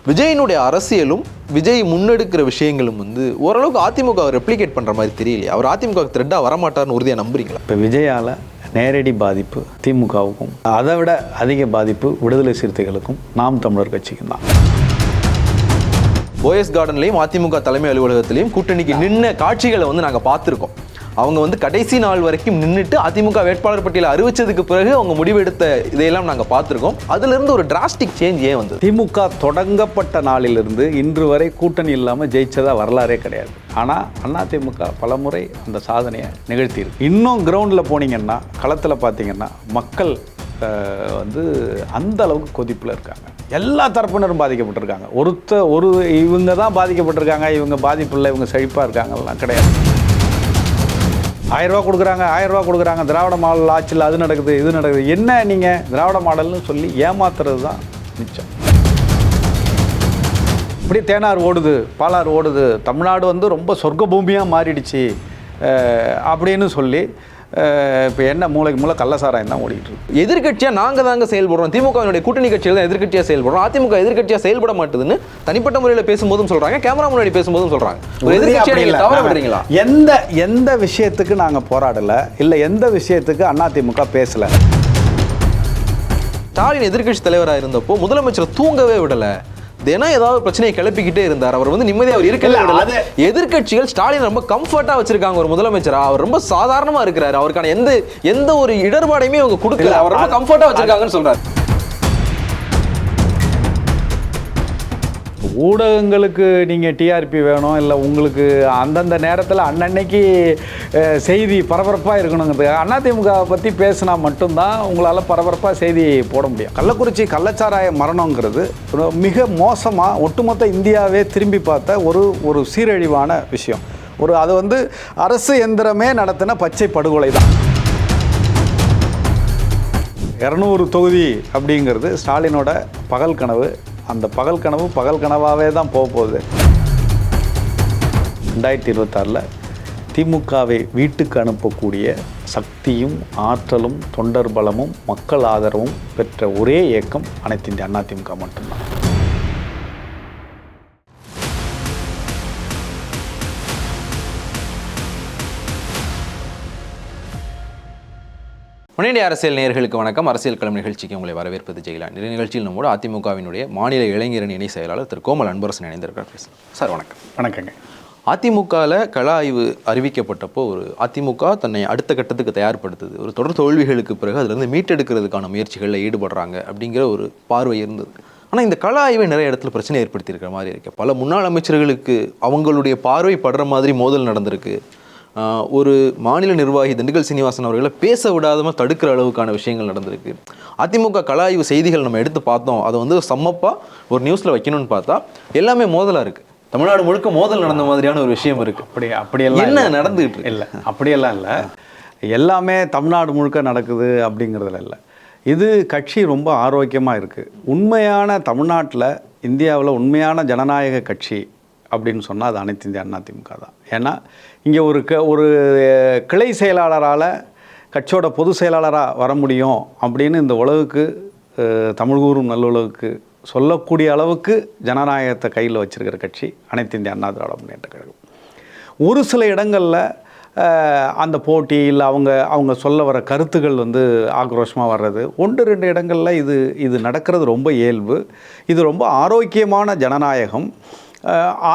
விஜயினுடைய அரசியலும் விஜய் முன்னெடுக்கிற விஷயங்களும் வந்து ஓரளவுக்கு அதிமுக ரெப்ளிகேட் பண்ணுற மாதிரி தெரியலையே. அவர் அதிமுக த்ரெட்டாக வரமாட்டார்னு உறுதியாக நம்புறீங்களா? இப்போ விஜயால் நேரடி பாதிப்பு திமுகவுக்கும், அதை விட அதிக பாதிப்பு விடுதலை சிறுத்தைகளுக்கும் நாம் தமிழர் கட்சிக்கும் தான். போயஸ் கார்டன்லையும் அதிமுக தலைமை அலுவலகத்திலையும் கூட்டணிக்கு நின்ன காட்சிகளை வந்து நாங்கள் பார்த்துருக்கோம். அவங்க வந்து கடைசி நாள் வரைக்கும் நின்றுட்டு அதிமுக வேட்பாளர் பட்டியலை அறிவிச்சதுக்கு பிறகு அவங்க முடிவெடுத்த இதையெல்லாம் நாங்கள் பார்த்துருக்கோம். அதிலிருந்து ஒரு டிராஸ்டிக் சேஞ்ச் ஏன் வந்தது? திமுக தொடங்கப்பட்ட நாளிலிருந்து இன்று வரை கூட்டணி இல்லாமல் ஜெயிச்சதா வரலாறே கிடையாது. ஆனால் அதிமுக பலமுறை அந்த சாதனையை நிகழ்த்தியிருக்கு. இன்னும் கிரவுண்டில் போனீங்கன்னா, களத்தில் பார்த்தீங்கன்னா மக்கள் வந்து அந்த அளவுக்கு கொதிப்பில் இருக்காங்க. எல்லா தரப்பினரும் பாதிக்கப்பட்டிருக்காங்க. இவங்க தான் பாதிக்கப்பட்டிருக்காங்க, இவங்க பாதிப்பு இல்லை, இவங்க செழிப்பாக இருக்காங்கலாம் கிடையாது. 1000 ரூபா கொடுக்குறாங்க, 1000 ரூபா கொடுக்குறாங்க, திராவிட மாடல் ஆட்சியில் அது நடக்குது, இது நடக்குது. என்ன நீங்கள் திராவிட மாடல்னு சொல்லி ஏமாத்துறது தான் மிச்சம். இப்படி தேனார் ஓடுது, பாலாறு ஓடுது, தமிழ்நாடு வந்து ரொம்ப சொர்க்க பூமியாக மாறிடுச்சு அப்படின்னு சொல்லி இப்போ என்ன மூளைக்கு மூளை கள்ளசாராயம் தான் ஓடிட்டு இருக்கு. எதிர்கட்சியாக நாங்கள் தாங்க செயல்படுறோம், திமுகவினுடைய கூட்டணி கட்சியில் தான் எதிர்கட்சியாக செயல்படுறோம், அதிமுக எதிர்கட்சியாக செயல்பட மாட்டுதுன்னு தனிப்பட்ட முறையில் பேசும்போதும் சொல்கிறாங்க, கேமரா முன்னாடி பேசும்போதும் சொல்கிறாங்க. எந்த விஷயத்துக்கு நாங்கள் போராடலை, இல்லை எந்த விஷயத்துக்கு அதிமுக பேசலை. ஸ்டாலின் எதிர்கட்சி தலைவராக இருந்தப்போ முதலமைச்சர் தூங்கவே விடலை, தினம் ஏதாவது பிரச்சனையை கிளப்பிக்கிட்டே இருந்தார். அவர் வந்து நிம்மதியாக அவர் இருக்கல. எதிர்கட்சிகள் ஸ்டாலின் ரொம்ப கம்ஃபர்ட்டா வச்சிருக்காங்க ஒரு முதலமைச்சரா. அவர் ரொம்ப சாதாரணமா இருக்கிறாரு, அவருக்கான எந்த ஒரு இடர்பாடையுமே அவங்க கொடுக்கல, அவர் ரொம்ப கம்ஃபர்ட்டா வச்சிருக்காங்கன்னு சொல்றாரு. ஊடகங்களுக்கு நீங்கள் டிஆர்பி வேணும், இல்லை உங்களுக்கு அந்தந்த நேரத்தில் அன்னன்னைக்கு செய்தி பரபரப்பாக இருக்கணுங்கிறது. அதிமுக பற்றி பேசினா மட்டும்தான் உங்களால் பரபரப்பாக செய்தி போட முடியும். கள்ளக்குறிச்சி கள்ளச்சாராய மரணங்கிறது மிக மோசமாக ஒட்டுமொத்த இந்தியாவே திரும்பி பார்த்த ஒரு சீரழிவான விஷயம். அது வந்து அரசு எந்திரமே நடத்தின பச்சை படுகொலை தான். 200 தொகுதி அப்படிங்கிறது ஸ்டாலினோட பகல் கனவு. அந்த பகல் கனவாகவே தான் போகுது. 2026 திமுகவை வீட்டுக்கு அனுப்பக்கூடிய சக்தியும் ஆற்றலும் தொண்டர் பலமும் மக்கள் ஆதரவும் பெற்ற ஒரே இயக்கம் அனைத்து இந்திய அண்ணா திமுக மட்டும்தான். முன்னேறிய அரசியல் நேயர்களுக்கு வணக்கம். அரசியல் களம் நிகழ்ச்சிக்கு உங்களை வரவேற்பது ஜெயிலான். இந்த நிகழ்ச்சியில் நம்மோடு அதிமுகவினுடைய மாநில இளைஞரணி இணை செயலாளர் திரு கோமல் அன்பரசன் இணைந்திருக்கிறார். சார் வணக்கம். வணக்கங்க. அதிமுகவில் கள ஆய்வு அறிவிக்கப்பட்டப்போ அதிமுக தன்னை அடுத்த கட்டத்துக்கு தயார்படுத்துது, ஒரு தொடர் தோல்விகளுக்கு பிறகு அதிலிருந்து மீட்டெடுக்கிறதுக்கான முயற்சிகளில் ஈடுபடுறாங்க அப்படிங்கிற ஒரு பார்வை இருந்தது. ஆனால் இந்த கள ஆய்வை நிறைய இடத்துல பிரச்சனை ஏற்படுத்தியிருக்கிற மாதிரி இருக்கு. பல முன்னாள் அமைச்சர்களுக்கு அவங்களுடைய பார்வை படுற மாதிரி மோதல் நடந்திருக்கு. ஒரு மாநில நிர்வாகி திண்டுக்கல் சீனிவாசன் அவர்களை பேச விடாதமாக தடுக்கிற அளவுக்கான விஷயங்கள் நடந்திருக்கு. அதிமுக கள ஆய்வு செய்திகள் நம்ம எடுத்து பார்த்தோம், அதை வந்து சம்மப்பாக ஒரு நியூஸில் வைக்கணும்னு பார்த்தா எல்லாமே மோதலாக இருக்குது. தமிழ்நாடு முழுக்க மோதல் நடந்த மாதிரியான ஒரு விஷயம் இருக்குது. அப்படியெல்லாம் என்ன நடந்துகிட்டு இல்லை, அப்படியெல்லாம் இல்லை. எல்லாமே தமிழ்நாடு முழுக்க நடக்குது அப்படிங்கிறதுல இல்லை. இது கட்சி ரொம்ப ஆரோக்கியமாக இருக்குது. உண்மையான தமிழ்நாட்டில் இந்தியாவில் உண்மையான ஜனநாயக கட்சி அப்படின்னு சொன்னால் அது அனைத்து இந்திய அண்ணா திமுக தான். ஏன்னா இங்கே ஒரு கிளை செயலாளரால் கட்சியோட பொதுச் செயலாளராக வர முடியும் அப்படின்னு இந்த உலகுக்கு, தமிழ் கூறும் நல்லுலகுக்கு சொல்லக்கூடிய அளவுக்கு ஜனநாயகத்தை கையில் வச்சுருக்கிற கட்சி அனைத்து இந்திய அண்ணா திராவிட முன்னேற்ற கழகம். ஒரு சில இடங்களில் அந்த போட்டி இல்லை அவங்க சொல்ல வர கருத்துக்கள் வந்து ஆக்ரோஷமாக வர்றது, 1-2 இடங்களில் இது நடக்கிறது ரொம்ப இயல்பு. இது ரொம்ப ஆரோக்கியமான ஜனநாயகம்.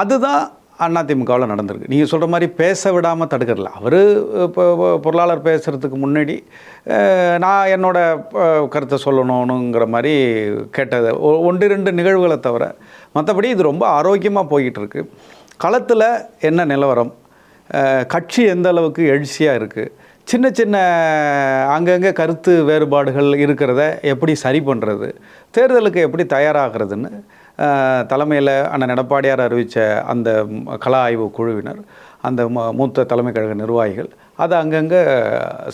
அதுதான் அதிமுகவில் நடந்திருக்கு. நீங்கள் சொல்கிற மாதிரி பேச விடாமல் தடுக்கிறல. அவர் இப்போ பொருளாளர் பேசுகிறதுக்கு முன்னாடி நான் என்னோடய கருத்தை சொல்லணுங்கிற மாதிரி கேட்டது 1-2 நிகழ்வுகளை தவிர மற்றபடி இது ரொம்ப ஆரோக்கியமாக போய்கிட்டு இருக்கு. களத்தில் என்ன நிலவரம், கட்சி எந்த அளவுக்கு எழுச்சியாக இருக்குது, சின்ன சின்ன அங்கங்கே கருத்து வேறுபாடுகள் இருக்கிறத எப்படி சரி பண்ணுறது, தேர்தலுக்கு எப்படி தயாராகிறதுன்னு தலைமையில் அண்ணன் எடப்பாடியார் அறிவித்த அந்த கள ஆய்வு குழுவினர், அந்த மூத்த தலைமை கழக நிர்வாகிகள் அதை அங்கங்கே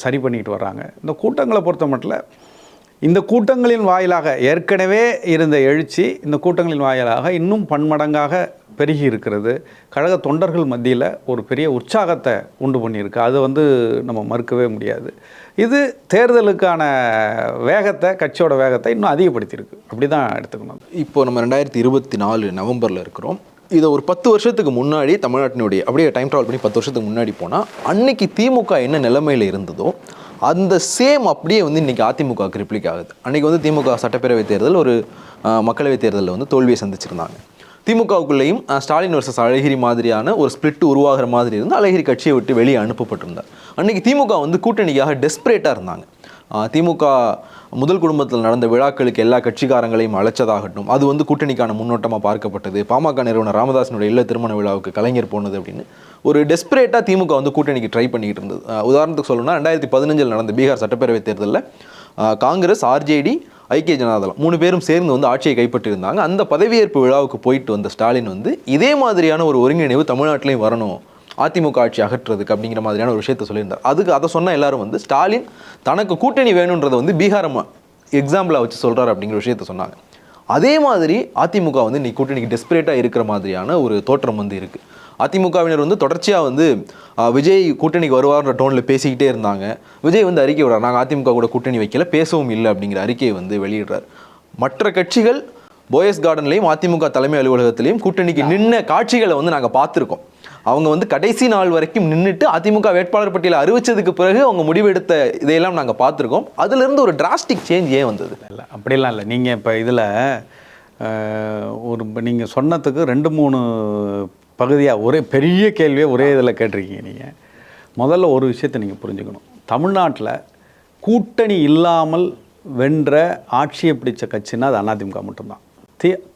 சரி பண்ணிக்கிட்டு வர்றாங்க. இந்த கூட்டங்களை பொறுத்த மட்டும் இந்த கூட்டங்களின் வாயிலாக ஏற்கனவே இருந்த எழுச்சி இந்த கூட்டங்களின் வாயிலாக இன்னும் பன்மடங்காக பெருகி இருக்கிறது கழக தொண்டர்கள் மத்தியில் ஒரு பெரிய உற்சாகத்தை உண்டு பண்ணியிருக்கு. அது நம்ம மறுக்கவே முடியாது. இது தேர்தலுக்கான வேகத்தை, கட்சியோட வேகத்தை இன்னும் அதிகப்படுத்தியிருக்கு. அப்படி தான் எடுத்துக்கணும். இப்போ நம்ம 2024 நவம்பரில் இருக்கிறோம். இதை ஒரு 10 வருஷத்துக்கு முன்னாடி தமிழ்நாட்டினுடைய அப்படியே டைம் ட்ராவல் பண்ணி 10 வருஷத்துக்கு முன்னாடி போனால் அன்னைக்கு திமுக என்ன நிலைமையில் இருந்ததோ அந்த சேம் அப்படியே இன்றைக்கி அதிமுகவுக்கு ரிப்ளிக் ஆகுது. அன்றைக்கி திமுக சட்டப்பேரவை தேர்தல் ஒரு மக்களவை தேர்தலில் தோல்வியை சந்திச்சிருந்தாங்க. திமுகவுக்குள்ளேயும் ஸ்டாலின் வர்சஸ் அழகிரி மாதிரியான ஒரு ஸ்பிளிட் உருவாகிற மாதிரி இருந்து அழகிரி கட்சியை விட்டு வெளியே அனுப்பப்பட்டிருந்தார். அன்றைக்கி திமுக கூட்டணிக்காக டெஸ்பரேட்டாக இருந்தாங்க. திமுக முதல் குடும்பத்தில் நடந்த விழாக்களுக்கு எல்லா கட்சிக்காரங்களையும் அழைச்சதாகட்டும், அது கூட்டணிக்கான முன்னோட்டமாக பார்க்கப்பட்டது. பாமக நிறுவனர் ராமதாஸினுடைய இல்ல திருமண விழாவுக்கு கலைஞர் போனது அப்படின்னு ஒரு டெஸ்பரேட்டாக திமுக கூட்டணிக்கு ட்ரை பண்ணிக்கிட்டு இருந்தது. உதாரணத்துக்கு சொல்லணும்னா 2015 நடந்த பீகார் சட்டப்பேரவை தேர்தலில் காங்கிரஸ், ஆர்ஜேடி, ஐக்கிய ஜனதாதளம் 3 பேரும் சேர்ந்து ஆட்சியை கைப்பற்றியிருந்தாங்க. அந்த பதவியேற்பு விழாவுக்கு போயிட்டு வந்த ஸ்டாலின் இதே மாதிரியான ஒரு ஒருங்கிணைவு தமிழ்நாட்டிலையும் வரணும், அதிமுக ஆட்சி அகற்றுறதுக்கு அப்படிங்கிற மாதிரியான ஒரு விஷயத்த சொல்லியிருந்தார். அதை சொன்ன எல்லாரும் ஸ்டாலின் தனக்கு கூட்டணி வேணுன்றதை பீகார் எக்ஸாம்பிளாக வச்சு சொல்கிறார் அப்படிங்கிற விஷயத்த சொன்னாங்க. அதே மாதிரி அதிமுக நீ கூட்டணிக்கு டெஸ்பரேட்டாக இருக்கிற மாதிரியான ஒரு தோற்றம் இருக்குது. அதிமுகவினர் தொடர்ச்சியாக விஜய் கூட்டணிக்கு வருவார்ன்ற டோனில் பேசிக்கிட்டே இருந்தாங்க. விஜய் அறிக்கை விடுறார், நாங்கள் அதிமுக கூட கூட்டணி வைக்கல, பேசவும் இல்லை அப்படிங்கிற அறிக்கையை வெளியிடுறார். மற்ற கட்சிகள் போயஸ் கார்டன்லையும் அதிமுக தலைமை அலுவலகத்திலையும் கூட்டணிக்கு நின்ன காட்சிகளை நாங்கள் பார்த்துருக்கோம். அவங்க கடைசி நாள் வரைக்கும் நின்றுட்டு அதிமுக வேட்பாளர் பட்டியலை அறிவிச்சதுக்கு பிறகு அவங்க முடிவெடுத்த இதையெல்லாம் நாங்கள் பார்த்துருக்கோம். அதுலேருந்து ஒரு டிராஸ்டிக் சேஞ்ச் ஏன் வந்தது? இல்லை, அப்படிலாம் இல்லை. நீங்கள் இப்போ இதில் நீங்கள் சொன்னதுக்கு 2-3 பகுதியாக ஒரே பெரிய கேள்வியை ஒரே இதில் கேட்டிருக்கீங்க. நீங்கள் முதல்ல ஒரு விஷயத்தை நீங்கள் புரிஞ்சுக்கணும். தமிழ்நாட்டில் கூட்டணி இல்லாமல் வென்ற ஆட்சியை பிடித்த கட்சின்னா அது அதிமுக மட்டும்தான்.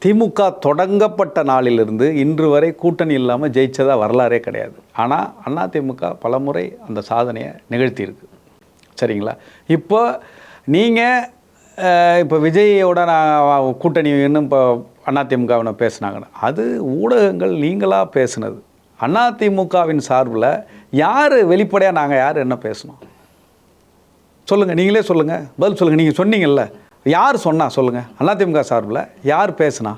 திமுக தொடங்கப்பட்ட நாளிலிருந்து இன்று வரை கூட்டணி இல்லாமல் ஜெயிச்சதாக வரலாறே கிடையாது. ஆனால் அதிமுக பலமுறை அந்த சாதனையை நிகழ்த்தியிருக்கு. சரிங்களா? இப்போ நீங்கள் இப்போ விஜயோட நான் கூட்டணி இன்னும் இப்போ அதிமுகவினை பேசுனாங்கன்னு அது ஊடகங்கள் நீங்களாக பேசுனது. அதிமுகவின் சார்பில் யார் வெளிப்படையாக நாங்கள் யார் என்ன பேசணும் சொல்லுங்கள், நீங்களே சொல்லுங்கள், பதில் சொல்லுங்கள். நீங்கள் சொன்னீங்கல்ல, யார் சொன்னா சொல்லுங்கள்? அதிமுக சார்பில் யார் பேசுனா?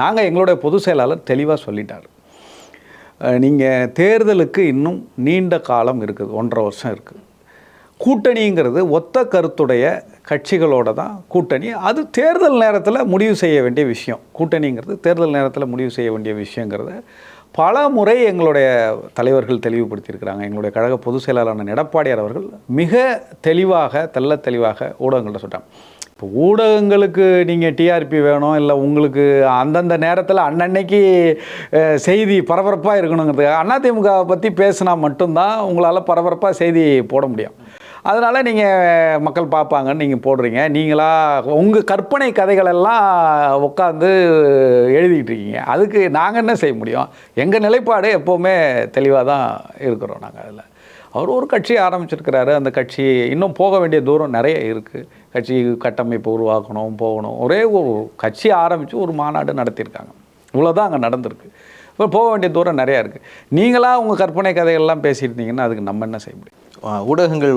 நாங்கள் எங்களுடைய பொதுச் செயலாளர் தெளிவாக சொல்லிட்டார். நீங்கள் தேர்தலுக்கு இன்னும் நீண்ட காலம் இருக்குது, 1.5 வருஷம் இருக்குது. கூட்டணிங்கிறது ஒத்த கருத்துடைய கட்சிகளோடு தான் கூட்டணி. அது தேர்தல் நேரத்தில் முடிவு செய்ய வேண்டிய விஷயம். கூட்டணிங்கிறது தேர்தல் நேரத்தில் முடிவு செய்ய வேண்டிய விஷயங்கிறத பல முறை எங்களுடைய தலைவர்கள் தெளிவுபடுத்தியிருக்கிறாங்க. எங்களுடைய கழக பொதுச் செயலாளரான எடப்பாடியார் அவர்கள் மிக தெளிவாக தெளிவாக ஊடகங்கள்ட்ட சொல்கிறாங்க. இப்போ ஊடகங்களுக்கு நீங்கள் டிஆர்பி வேணும், இல்லை உங்களுக்கு அந்தந்த நேரத்தில் அன்னன்னைக்கு செய்தி பரபரப்பாக இருக்கணுங்கிறதுக்காக அதிமுகவை பற்றி பேசினா மட்டும்தான் உங்களால் பரபரப்பாக செய்தி போட முடியும். அதனால் நீங்கள் மக்கள் பார்ப்பாங்கன்னு நீங்கள் போடுறீங்க. நீங்களாக உங்கள் கற்பனை கதைகளெல்லாம் உட்காந்து எழுதிக்கிட்டு இருக்கீங்க. அதுக்கு நாங்கள் என்ன செய்ய முடியும்? எங்கள் நிலைப்பாடு எப்போவுமே தெளிவாக தான் இருக்கிறோம். நாங்கள் அதில் அவர் ஒரு கட்சி ஆரம்பிச்சிருக்கிறாரு. அந்த கட்சி இன்னும் போக வேண்டிய தூரம் நிறைய இருக்குது. கட்சி கட்டமைப்பு உருவாக்கணும், போகணும். ஒரே ஒரு கட்சி ஆரம்பித்து ஒரு மாநாடு நடத்தியிருக்காங்க. இவ்வளோதான் அங்கே நடந்திருக்கு. இப்போ போக வேண்டிய தூரம் நிறையா இருக்குது. நீங்களாக உங்கள் கற்பனை கதைகள்லாம் பேசியிருந்தீங்கன்னா அதுக்கு நம்ம என்ன செய்ய முடியும்? ஊடகங்கள்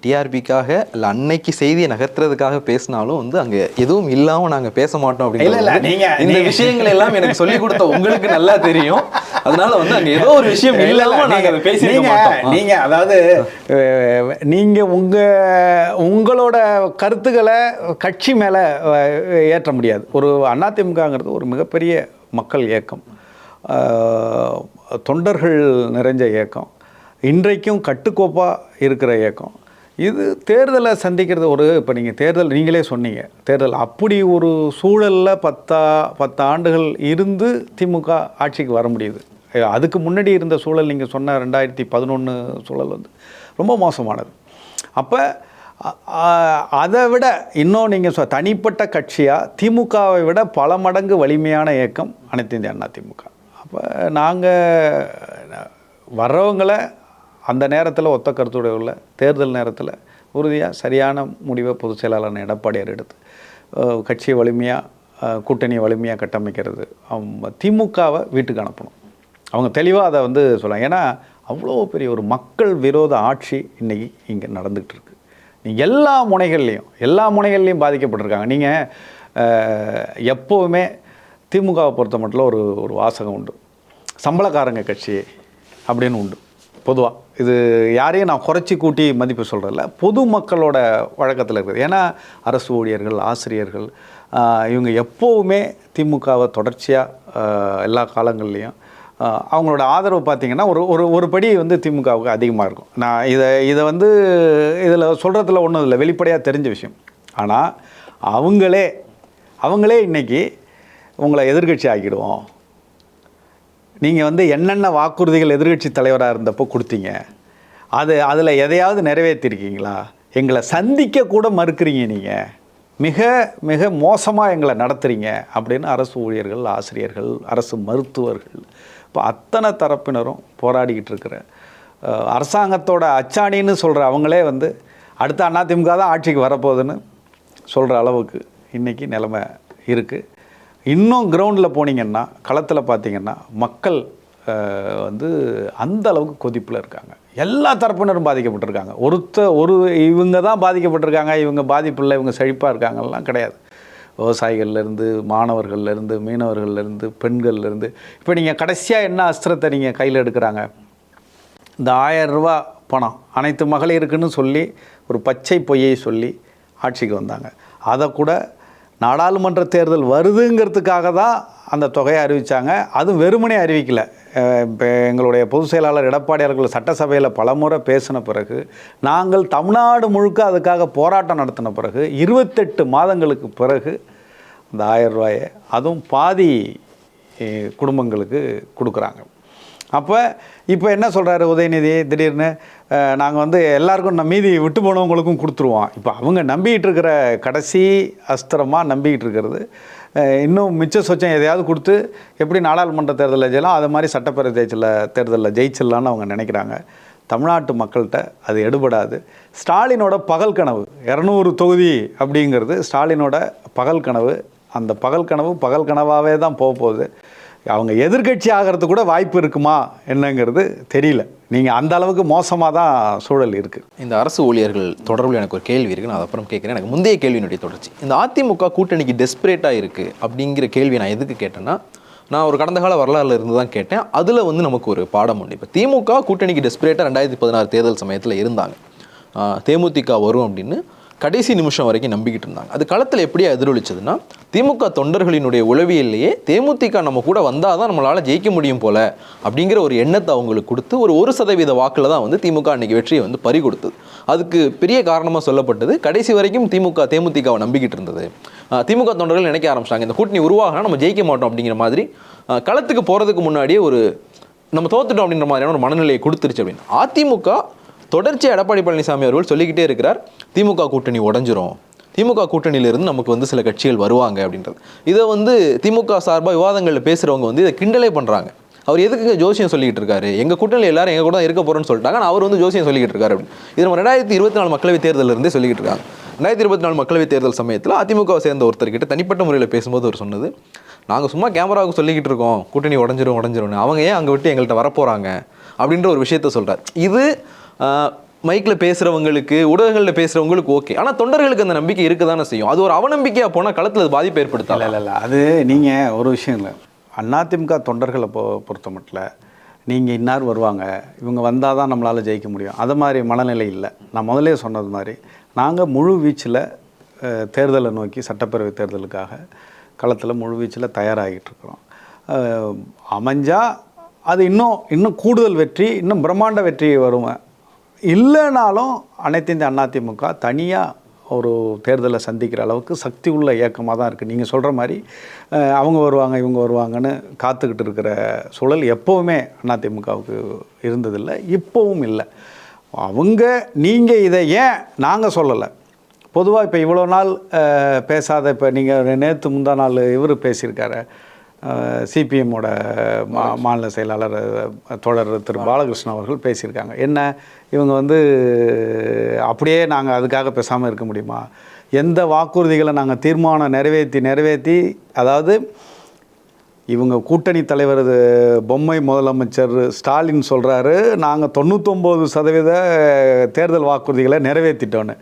டிஆர்பிக்காக இல்லை அன்னைக்கு செய்தியை நகர்த்துறதுக்காக பேசினாலும் அங்கே எதுவும் இல்லாமல் நாங்கள் பேச மாட்டோம் அப்படின்னு இந்த விஷயங்கள் எல்லாம் எனக்கு சொல்லிக் கொடுத்த உங்களுக்கு நல்லா தெரியும். அதனால அங்கே ஏதோ ஒரு விஷயம் இல்லாமல் நாங்கள் அதை பேசியிருக்க மாட்டோம். நீங்கள் அதாவது நீங்கள் உங்களோட கருத்துக்களை கட்சி மேலே ஏற்ற முடியாது. ஒரு அதிமுகங்கிறது ஒரு மிகப்பெரிய மக்கள் இயக்கம், தொண்டர்கள் நிறைஞ்ச இயக்கம், இன்றைக்கும் கட்டுக்கோப்பாக இருக்கிற இயக்கம். இது தேர்தலை சந்திக்கிறது இப்போ நீங்கள் தேர்தல் நீங்களே சொன்னீங்க, தேர்தல் அப்படி ஒரு சூழலில் 10 ஆண்டுகள் இருந்து திமுக ஆட்சிக்கு வர முடியுது. அதுக்கு முன்னாடி இருந்த சூழல் நீங்கள் சொன்ன 2011 சூழல் ரொம்ப மோசமானது. அப்போ அதை விட இன்னும் நீங்கள் தனிப்பட்ட கட்சியாக திமுகவை விட பல மடங்கு வலிமையான இயக்கம் அனைத்து இந்திய அண்ணா திமுக. அப்போ நாங்கள் வர்றவங்களை அந்த நேரத்தில் ஒத்த கருத்துடைய உள்ள தேர்தல் நேரத்தில் உறுதியாக சரியான முடிவை பொதுச் செயலாளர் எடப்பாடியார் எடுத்து கட்சியை வலிமையாக கூட்டணியை வலிமையாக கட்டமைக்கிறது, திமுகவை வீட்டுக்கு அனுப்பணும். அவங்க தெளிவாக அதை சொல்லலாம். ஏன்னா அவ்வளோ பெரிய ஒரு மக்கள் விரோத ஆட்சி இன்றைக்கி இங்கே நடந்துகிட்டு இருக்குது. நீங்கள் எல்லா முனைகள்லையும் பாதிக்கப்பட்டிருக்காங்க. நீங்கள் எப்போவுமே திமுகவை பொறுத்த மட்டும் ஒரு வாசகம் உண்டு. சம்பளக்காரங்க கட்சி அப்படின்னு உண்டு பொதுவாக. இது யாரையும் நான் குறைச்சி கூட்டி மதிப்பு சொல்கிறதில்ல, பொதுமக்களோட வழக்கத்தில் இருக்குது. ஏன்னா அரசு ஊழியர்கள், ஆசிரியர்கள் இவங்க எப்போவுமே திமுகவை தொடர்ச்சியாக எல்லா காலங்கள்லேயும் அவங்களோட ஆதரவு பார்த்திங்கன்னா ஒரு படி வந்து திமுகவுக்கு அதிகமாக இருக்கும். நான் இதை வந்து இதில் சொல்கிறதுல ஒன்றும் இல்லை, வெளிப்படையாக தெரிஞ்ச விஷயம். ஆனால் அவங்களே இன்றைக்கி உங்களை எதிர்க்கட்சி ஆக்கிடுவோம், நீங்கள் வந்து என்னென்ன வாக்குறுதிகள் எதிர்க்கட்சி தலைவராக இருந்தப்போ கொடுத்தீங்க, அதில் எதையாவது நிறைவேற்றிருக்கீங்களா, எங்களை சந்திக்க கூட மறுக்கிறீங்க, நீங்கள் மிக மிக மோசமாக எங்களை நடத்துகிறீங்க அப்படின்னு அரசு ஊழியர்கள், ஆசிரியர்கள், அரசு மருத்துவர்கள், இப்போ அத்தனை தரப்பினரும் போராடிக்கிட்டு இருக்கிற அரசாங்கத்தோட அச்சாணின்னு சொல்கிற அவங்களே வந்து அடுத்த அதிமுக தான் ஆட்சிக்கு வரப்போகுதுன்னு சொல்கிற அளவுக்கு இன்றைக்கி நிலைமை இருக்குது. இன்னும் கிரவுண்டில் போனீங்கன்னா, களத்தில் பார்த்தீங்கன்னா மக்கள் வந்து அந்த அளவுக்கு கொதிப்பில் இருக்காங்க. எல்லா தரப்பினரும் பாதிக்கப்பட்டிருக்காங்க. இவங்க தான் பாதிக்கப்பட்டிருக்காங்க, இவங்க பாதிப்பில்லை, இவங்க செழிப்பாக இருக்காங்கலாம் கிடையாது. விவசாயிகள்லேருந்து, மாணவர்கள்லேருந்து, மீனவர்கள்லேருந்து, பெண்கள்லேருந்து. இப்போ நீங்கள் கடைசியாக என்ன அஸ்திரத்தை நீங்கள் கையில் எடுக்கிறாங்க? இந்த 1000 ரூபா பணம் அனைத்து மகளிருக்குன்னு சொல்லி ஒரு பச்சை பொய்யை சொல்லி ஆட்சிக்கு வந்தாங்க. அதை கூட நாடாளுமன்ற தேர்தல் வருதுங்கிறதுக்காக தான் அந்த தொகையை அறிவித்தாங்க. அதுவும் வெறுமனே அறிவிக்கலை. இப்போ எங்களுடைய பொதுச் செயலாளர் எடப்பாடி அவர்கள் சட்டசபையில் பலமுறை பேசின பிறகு, நாங்கள் தமிழ்நாடு முழுக்க அதுக்காக போராட்டம் நடத்தின பிறகு 28 மாதங்களுக்கு பிறகு அந்த 1000 ரூபாயை அதுவும் பாதி குடும்பங்களுக்கு கொடுக்குறாங்க. இப்போ என்ன சொல்கிறாரு உதயநிதி, திடீர்னு நாங்கள் வந்து எல்லாருக்கும் மீதி விட்டு போனவங்களுக்கும் கொடுத்துருவோம். இப்போ அவங்க நம்பிக்கிட்டு இருக்கிற கடைசி அஸ்திரமாக நம்பிக்கிட்டு இருக்கிறது, இன்னும் மிச்ச சொச்சம் எதையாவது கொடுத்து எப்படி நாடாளுமன்ற தேர்தலில் ஜெயிலாம் அது மாதிரி சட்டப்பேரவை தேர்தலில் ஜெயிச்சிடலான்னு அவங்க நினைக்கிறாங்க. தமிழ்நாட்டு மக்கள்கிட்ட அது எடுபடாது. ஸ்டாலினோட பகல் கனவு 200 தொகுதி அப்படிங்கிறது ஸ்டாலினோட பகல் கனவு. அந்த பகல் கனவாகவே தான் போகுது. அவங்க எதிர்க்கட்சி ஆகிறது கூட வாய்ப்பு இருக்குமா என்னங்கிறது தெரியல. நீங்கள் அந்த அளவுக்கு மோசமாக தான் சூழல் இருக்குது. இந்த அரசு ஊழியர்கள் தொடர்பில் எனக்கு ஒரு கேள்வி இருக்குது, நான் அதை அப்புறம் கேட்குறேன். எனக்கு முந்தைய கேள்வியினுடைய தொடர்ச்சி, இந்த அதிமுக கூட்டணிக்கு டெஸ்பரேட்டாக இருக்குது அப்படிங்கிற கேள்வி நான் எதுக்கு கேட்டேன்னா, நான் ஒரு கடந்த கால வரலாறுல இருந்து தான் கேட்டேன். அதில் வந்து நமக்கு ஒரு பாடம் உண்டு. இப்போ திமுக கூட்டணிக்கு டெஸ்பரேட்டாக 2016 தேர்தல் சமயத்தில் இருந்தாங்க. தேமுதிக வரும் அப்படின்னு கடைசி நிமிஷம் வரைக்கும் நம்பிக்கிட்டு இருந்தாங்க. அது களத்தில் எப்படியா எதிரொலிச்சதுன்னா, திமுக தொண்டர்களினுடைய உளவியல்லையே தேமுதிக நம்ம கூட வந்தால் தான் நம்மளால் ஜெயிக்க முடியும் போல அப்படிங்கிற ஒரு எண்ணத்தை அவங்களுக்கு கொடுத்து ஒரு 1% வாக்கில் தான் வந்து திமுக அன்றைக்கி வெற்றியை வந்து பறி கொடுத்தது. அதுக்கு பெரிய காரணமாக சொல்லப்பட்டது, கடைசி வரைக்கும் தேமுதிகவை நம்பிக்கிட்டு இருந்தது. திமுக தொண்டர்கள் நினைக்க ஆரம்பிச்சிட்டாங்க, இந்த கூட்டணி உருவாகினா நம்ம ஜெயிக்க மாட்டோம் அப்படிங்கிற மாதிரி களத்துக்கு போகிறதுக்கு முன்னாடியே நம்ம தோத்துட்டோம் அப்படின்ற மாதிரியான ஒரு மனநிலையை கொடுத்துருச்சு அப்படின்னு. அதிமுக தொடர்ச்சியாக எடப்பாடி பழனிசாமி அவர்கள் சொல்லிக்கிட்டே இருக்கிறார், திமுக கூட்டணி உடஞ்சிரும், திமுக கூட்டணியிலிருந்து நமக்கு வந்து சில கட்சிகள் வருவாங்க அப்படின்றது. இதை வந்து திமுக சார்பாக விவாதங்களில் பேசுகிறவங்க வந்து இதை கிண்டலே பண்ணுறாங்க. அவர் எதுக்கு ஜோசியம் சொல்லிக்கிட்டு இருக்காரு, எங்கள் கூட்டணியில் எல்லாரும் எங்கள் கூட தான் இருக்க போகிறோன்னு சொல்லிட்டாங்க, ஆனால் அவர் வந்து ஜோசியம் சொல்லிக்கிட்டு இருக்காரு அப்படின்னு. இது நம்ம 2024 மக்களவைத் தேர்தலிருந்தே சொல்லிக்கிட்டு இருக்காங்க. 2024 மக்களவைத் தேர்தல் சமயத்தில் அதிமுகவை சேர்ந்த ஒருத்தர்கிட்ட தனிப்பட்ட முறையில் பேசும்போது அவர் சொன்னது, நாங்கள் சும்மா கேமராவுக்கு சொல்லிக்கிட்டு இருக்கோம் கூட்டணி உடஞ்சிரும்னு, அவங்க ஏன் அங்கே விட்டு எங்கள்கிட்ட வரப்போகிறாங்க அப்படின்ற ஒரு விஷயத்த சொல்கிறார். இது மைக்கில் பேசுகிறவங்களுக்கு, ஊடகங்களில் பேசுகிறவங்களுக்கு ஓகே, ஆனால் தொண்டர்களுக்கு அந்த நம்பிக்கை இருக்க தானே செய்யும். அது ஒரு அவநம்பிக்கையாக போனால் களத்தில் அது பாதிப்பு ஏற்படுத்தல. இல்லை அது நீங்கள் ஒரு விஷயம் இல்லை, அதிமுக தொண்டர்களை பொறுத்த மட்டும் நீங்கள் இன்னார் வருவாங்க, இவங்க வந்தால் தான் நம்மளால் ஜெயிக்க முடியும், அது மாதிரி மனநிலை இல்லை. நான் முதலே சொன்னது மாதிரி நாங்கள் முழு வீச்சில் தேர்தலை நோக்கி, சட்டப்பேரவை தேர்தலுக்காக களத்தில் முழு வீச்சில் தயாராகிட்டு இருக்கிறோம். அமைஞ்சால் அது இன்னும் கூடுதல் வெற்றி, இன்னும் பிரம்மாண்ட வெற்றி வருவேன். இல்லைனாலும் அனைத்து இந்திய அதிமுக தனியாக ஒரு தேர்தலை சந்திக்கிற அளவுக்கு சக்தி உள்ள இயக்கமாக தான் இருக்குது. நீங்கள் சொல்கிற மாதிரி அவங்க வருவாங்க இவங்க வருவாங்கன்னு காத்துக்கிட்டு இருக்கிற சூழல் எப்போவுமே அதிமுகவுக்கு இருந்ததில்லை, இப்போவும் இல்லை. நீங்கள் இதை ஏன் நாங்கள் சொல்லலை, பொதுவாக இப்போ இவ்வளோ நாள் பேசாத, இப்போ நீங்கள் நேற்று முந்தா நாள் இவர் பேசியிருக்காரு, சிபிஎம்மோட மாநில செயலாளர் தோழர் திரு பாலகிருஷ்ணன் அவர்கள் பேசியிருக்காங்க. என்ன இவங்க வந்து அப்படியே நாங்கள் அதுக்காக பேசாமல் இருக்க முடியுமா, எந்த வாக்குறுதிகளை நாங்கள் தீர்மானம் நிறைவேற்றி அதாவது இவங்க கூட்டணி தலைவர் பொம்மை முதலமைச்சர் ஸ்டாலின் சொல்கிறாரு, நாங்கள் 99% தேர்தல் வாக்குறுதிகளை நிறைவேற்றிட்டோன்னு.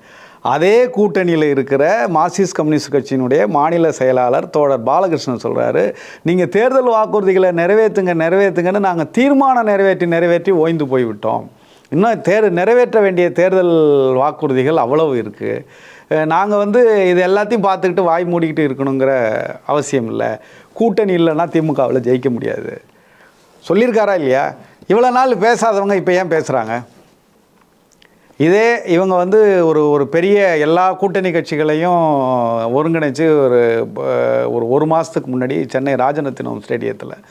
அதே கூட்டணியில் இருக்கிற மார்க்சிஸ்ட் கம்யூனிஸ்ட் கட்சியினுடைய மாநில செயலாளர் தோழர் பாலகிருஷ்ணன் சொல்கிறாரு, நீங்கள் தேர்தல் வாக்குறுதிகளை நிறைவேற்றுங்கன்னு நாங்கள் தீர்மானம் நிறைவேற்றி ஓய்ந்து போய்விட்டோம். இன்னும் நிறைவேற்ற வேண்டிய தேர்தல் வாக்குறுதிகள் அவ்வளவு இருக்குது. நாங்கள் இது எல்லாத்தையும் பார்த்துக்கிட்டு வாய் மூடிக்கிட்டு இருக்கணுங்கிற அவசியம் இல்லை. கூட்டணி இல்லைன்னா திமுகவில் ஜெயிக்க முடியாது சொல்லியிருக்காரா இல்லையா? இவ்வளோ நாள் பேசாதவங்க இப்போ ஏன் பேசுகிறாங்க? இதே இவங்க ஒரு பெரிய எல்லா கூட்டணி கட்சிகளையும் ஒருங்கிணைச்சு ஒரு மாதத்துக்கு முன்னாடி சென்னை ராஜரத்தினம் ஸ்டேடியத்தில்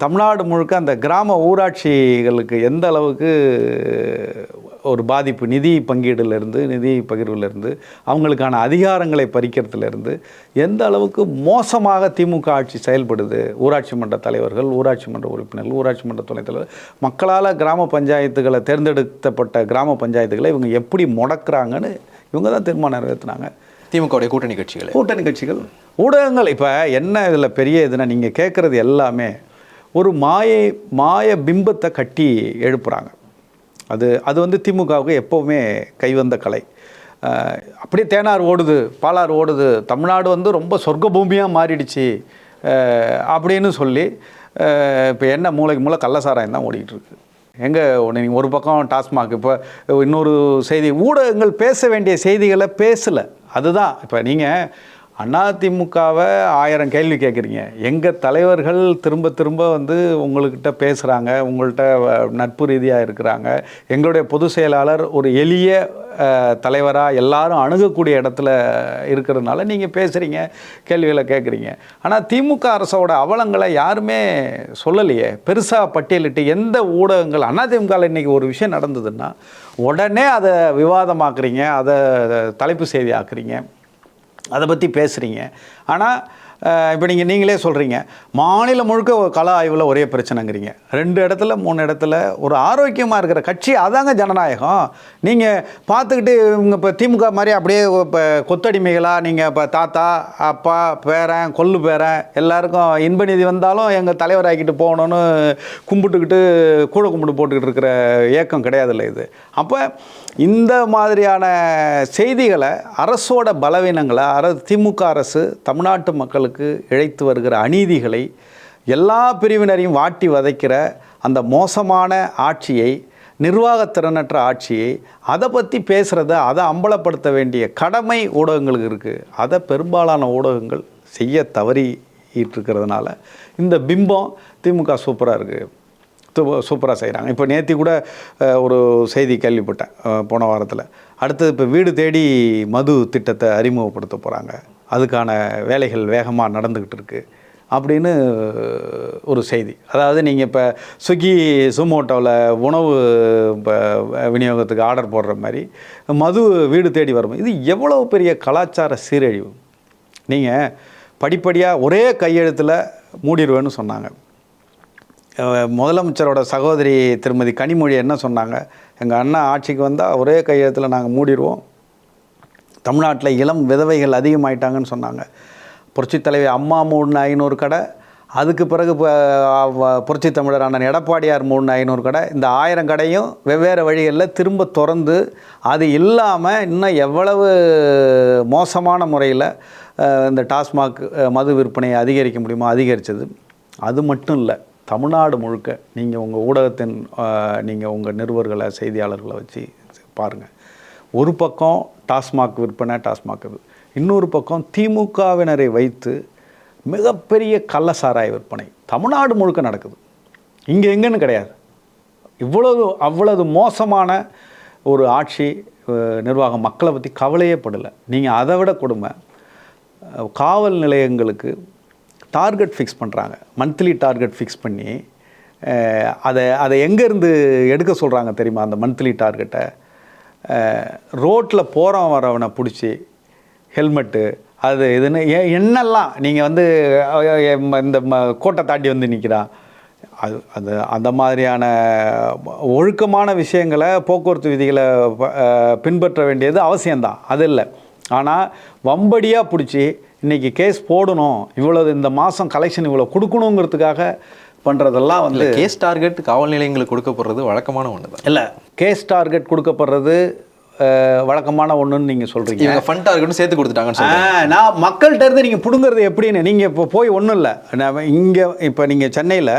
தமிழ்நாடு முழுக்க அந்த கிராம ஊராட்சிகளுக்கு எந்த அளவுக்கு ஒரு பாதிப்பு, நிதி பங்கீடுலேருந்து நிதி பகிர்வுலேருந்து அவங்களுக்கான அதிகாரங்களை பறிக்கிறதுலேருந்து எந்த அளவுக்கு மோசமாக திமுக ஆட்சி செயல்படுது. ஊராட்சி மன்ற தலைவர்கள், ஊராட்சி மன்ற உறுப்பினர்கள், ஊராட்சி மன்ற துணைத் தலைவர், மக்களால் கிராம பஞ்சாயத்துகளை தேர்ந்தெடுக்கப்பட்ட கிராம பஞ்சாயத்துகளை இவங்க எப்படி முடக்கிறாங்கன்னு இவங்க தான் தீர்மானம் நிறைவேற்றினாங்க. திமுகவுடைய கூட்டணி கட்சிகள் ஊடகங்கள். இப்போ என்ன இதில் பெரிய இதுன்னா, நீங்கள் கேட்குறது எல்லாமே ஒரு மாய பிம்பத்தை கட்டி எழுப்புகிறாங்க. அது திமுகவுக்கு எப்போவுமே கைவந்த கலை. அப்படியே தேனார் ஓடுது, பாலாறு ஓடுது, தமிழ்நாடு ரொம்ப சொர்க்க பூமியாக மாறிடுச்சு அப்படின்னு சொல்லி இப்போ என்ன மூளைக்கு மூளை கள்ளசாராயம் தான் ஓடிக்கிட்டு இருக்கு. எங்கே நீங்கள் ஒரு பக்கம் டாஸ்மாக், இப்போ இன்னொரு செய்தி, ஊடகங்கள் பேச வேண்டிய செய்திகளை பேசலை. அதுதான் இப்போ நீங்கள் அதிமுகவை 1000 கேள்வி கேட்குறீங்க. எங்கள் தலைவர்கள் திரும்ப உங்கள்கிட்ட பேசுகிறாங்க, உங்கள்கிட்ட நட்பு ரீதியாக இருக்கிறாங்க. எங்களுடைய பொதுச் செயலாளர் ஒரு எளிய தலைவராக எல்லாரும் அணுகக்கூடிய இடத்துல இருக்கிறதுனால நீங்கள் பேசுகிறீங்க, கேள்விகளை கேட்குறீங்க. ஆனால் திமுக அரசோட அவலங்களை யாருமே சொல்லலையே, பெருசாக பட்டியலிட்டு. எந்த ஊடகங்கள் அதிமுகவில் இன்றைக்கி ஒரு விஷயம் நடந்ததுன்னா உடனே அதை விவாதமாக்குறீங்க, அதை தலைப்பு செய்தி ஆக்குறீங்க, அதை பற்றி பேசுகிறீங்க. ஆனால் இப்போ நீங்களே சொல்கிறீங்க, மாநிலம் முழுக்க கள ஆய்வில் ஒரே பிரச்சனைங்கிறீங்க. 2 இடத்துல 3 இடத்துல ஒரு ஆரோக்கியமாக இருக்கிற கட்சி அதாங்க ஜனநாயகம். நீங்கள் பார்த்துக்கிட்டு இவங்க இப்போ திமுக மாதிரி அப்படியே இப்போ கொத்தடிமைகளாக நீங்கள் இப்போ தாத்தா, அப்பா, பேரன், கொள்ளு பேரன் எல்லாருக்கும் இன்ப நிதி வந்தாலும் எங்கள் தலைவராக்கிட்டு போகணுன்னு கும்பிட்டுக்கிட்டு கும்பிட்டு போட்டுக்கிட்டு இருக்கிற இயக்கம் கிடையாதுல்ல இது. அப்போ இந்த மாதிரியான செய்திகளை, அரசோட பலவீனங்களை, திமுக அரசு தமிழ்நாட்டு மக்களுக்கு இழைத்து வருகிற அநீதிகளை, எல்லா பிரிவினரையும் வாட்டி வதைக்கிற அந்த மோசமான ஆட்சியை, நிர்வாகத்திறனற்ற ஆட்சியை, அதை பற்றி பேசுகிறத, அதை அம்பலப்படுத்த வேண்டிய கடமை ஊடகங்களுக்கு இருக்குது. அதை பெரும்பாலான ஊடகங்கள் செய்ய தவறிட்டுருக்கிறதுனால இந்த பிம்பம் திமுக சூப்பராக இருக்குது, சூப்பராக செய்கிறாங்க. இப்போ நேற்று கூட ஒரு செய்தி கேள்விப்பட்டேன் போன வாரத்தில். அடுத்தது இப்போ வீடு தேடி மது திட்டத்தை அறிமுகப்படுத்த போகிறாங்க, அதுக்கான வேலைகள் வேகமாக நடந்துக்கிட்டு இருக்குது அப்படின்னு ஒரு செய்தி. அதாவது நீங்கள் இப்போ ஸ்விக்கி, சுமோட்டோவில் உணவு இப்போ விநியோகத்துக்கு ஆர்டர் போடுற மாதிரி மது வீடு தேடி வரும். இது எவ்வளோ பெரிய கலாச்சார சீரழிவு. நீங்கள் படிப்படியாக ஒரே கையெழுத்தில் மூடிடுவேன்னு சொன்னாங்க. முதலமைச்சரோட சகோதரி திருமதி கனிமொழி என்ன சொன்னாங்க, எங்கள் அண்ணா ஆட்சிக்கு வந்தால் ஒரே கையெழுத்தில் நாங்கள் மூடிடுவோம், தமிழ்நாட்டில் இளம் விதவைகள் அதிகமாயிட்டாங்கன்னு சொன்னாங்க. புரட்சித் தலைவி அம்மா மூடின 500 கடை, அதுக்கு பிறகு புரட்சி தமிழர் அண்ணன் எடப்பாடியார் மூடின 500 கடை, இந்த 1000 கடையும் வெவ்வேறு வழிகளில் திரும்ப திறந்து, அது இல்லாமல் இன்னும் எவ்வளவு மோசமான முறையில் இந்த டாஸ்மாக் மது விற்பனையை அதிகரிக்க முடியுமோ அதிகரித்தது. அது மட்டும் இல்லை, தமிழ்நாடு முழுக்க நீங்கள் உங்கள் ஊடகத்தின் நீங்கள் உங்கள் நிருபர்களை, செய்தியாளர்களை வச்சு பாருங்கள். ஒரு பக்கம் டாஸ்மாக் விற்பனை, டாஸ்மாக் இது, இன்னொரு பக்கம் திமுகவினரை வைத்து மிகப்பெரிய கள்ளசாராய விற்பனை தமிழ்நாடு முழுக்க நடக்குது. இங்கே எங்கன்னு கிடையாது. அவ்வளவு மோசமான ஒரு ஆட்சி நிர்வாகம். மக்களை பற்றி கவலையே படலை. நீங்கள் அதை விட கொடுமை, காவல் நிலையங்களுக்கு டார்கெட் ஃபிக்ஸ் பண்ணுறாங்க, மந்த்லி டார்கெட் ஃபிக்ஸ் பண்ணி அதை எங்கேருந்து எடுக்க சொல்கிறாங்க தெரியுமா? அந்த மந்த்லி டார்கெட்டை ரோட்டில் போகிறவன் வரவனை பிடிச்சி ஹெல்மெட்டு அது இதுன்னு என்னெல்லாம் நீங்கள் இந்த கோட்டை தாண்டி நிற்கிறான், அது அந்த மாதிரியான ஒழுக்கமான விஷயங்களை, போக்குவரத்து விதிகளை பின்பற்ற வேண்டியது அவசியம்தான், அது இல்லை. ஆனால் வம்படியாக பிடிச்சி இன்றைக்கி கேஸ் போடணும், இவ்வளவு இந்த மாதம் கலெக்ஷன் இவ்வளோ கொடுக்கணுங்கிறதுக்காக பண்ணுறதெல்லாம் கேஸ் டார்கெட் காவல் நிலையங்களுக்கு கொடுக்கப்படுறது வழக்கமான ஒன்று தான். இல்லை, கேஸ் டார்கெட் கொடுக்கப்படுறது வழக்கமான ஒன்றுன்னு நீங்கள் சொல்கிறீங்க. இவங்க ஃபண்டாக இருக்கட்டும் சேர்த்து கொடுத்துட்டாங்கன்னு சொல்லுங்கள். நான் மக்கள்கிட்ட இருந்து நீங்கள் பிடுங்கிறது எப்படின்னு நீங்கள் இப்போ போய் ஒன்றும் இல்லை, இங்கே இப்போ நீங்கள் சென்னையில்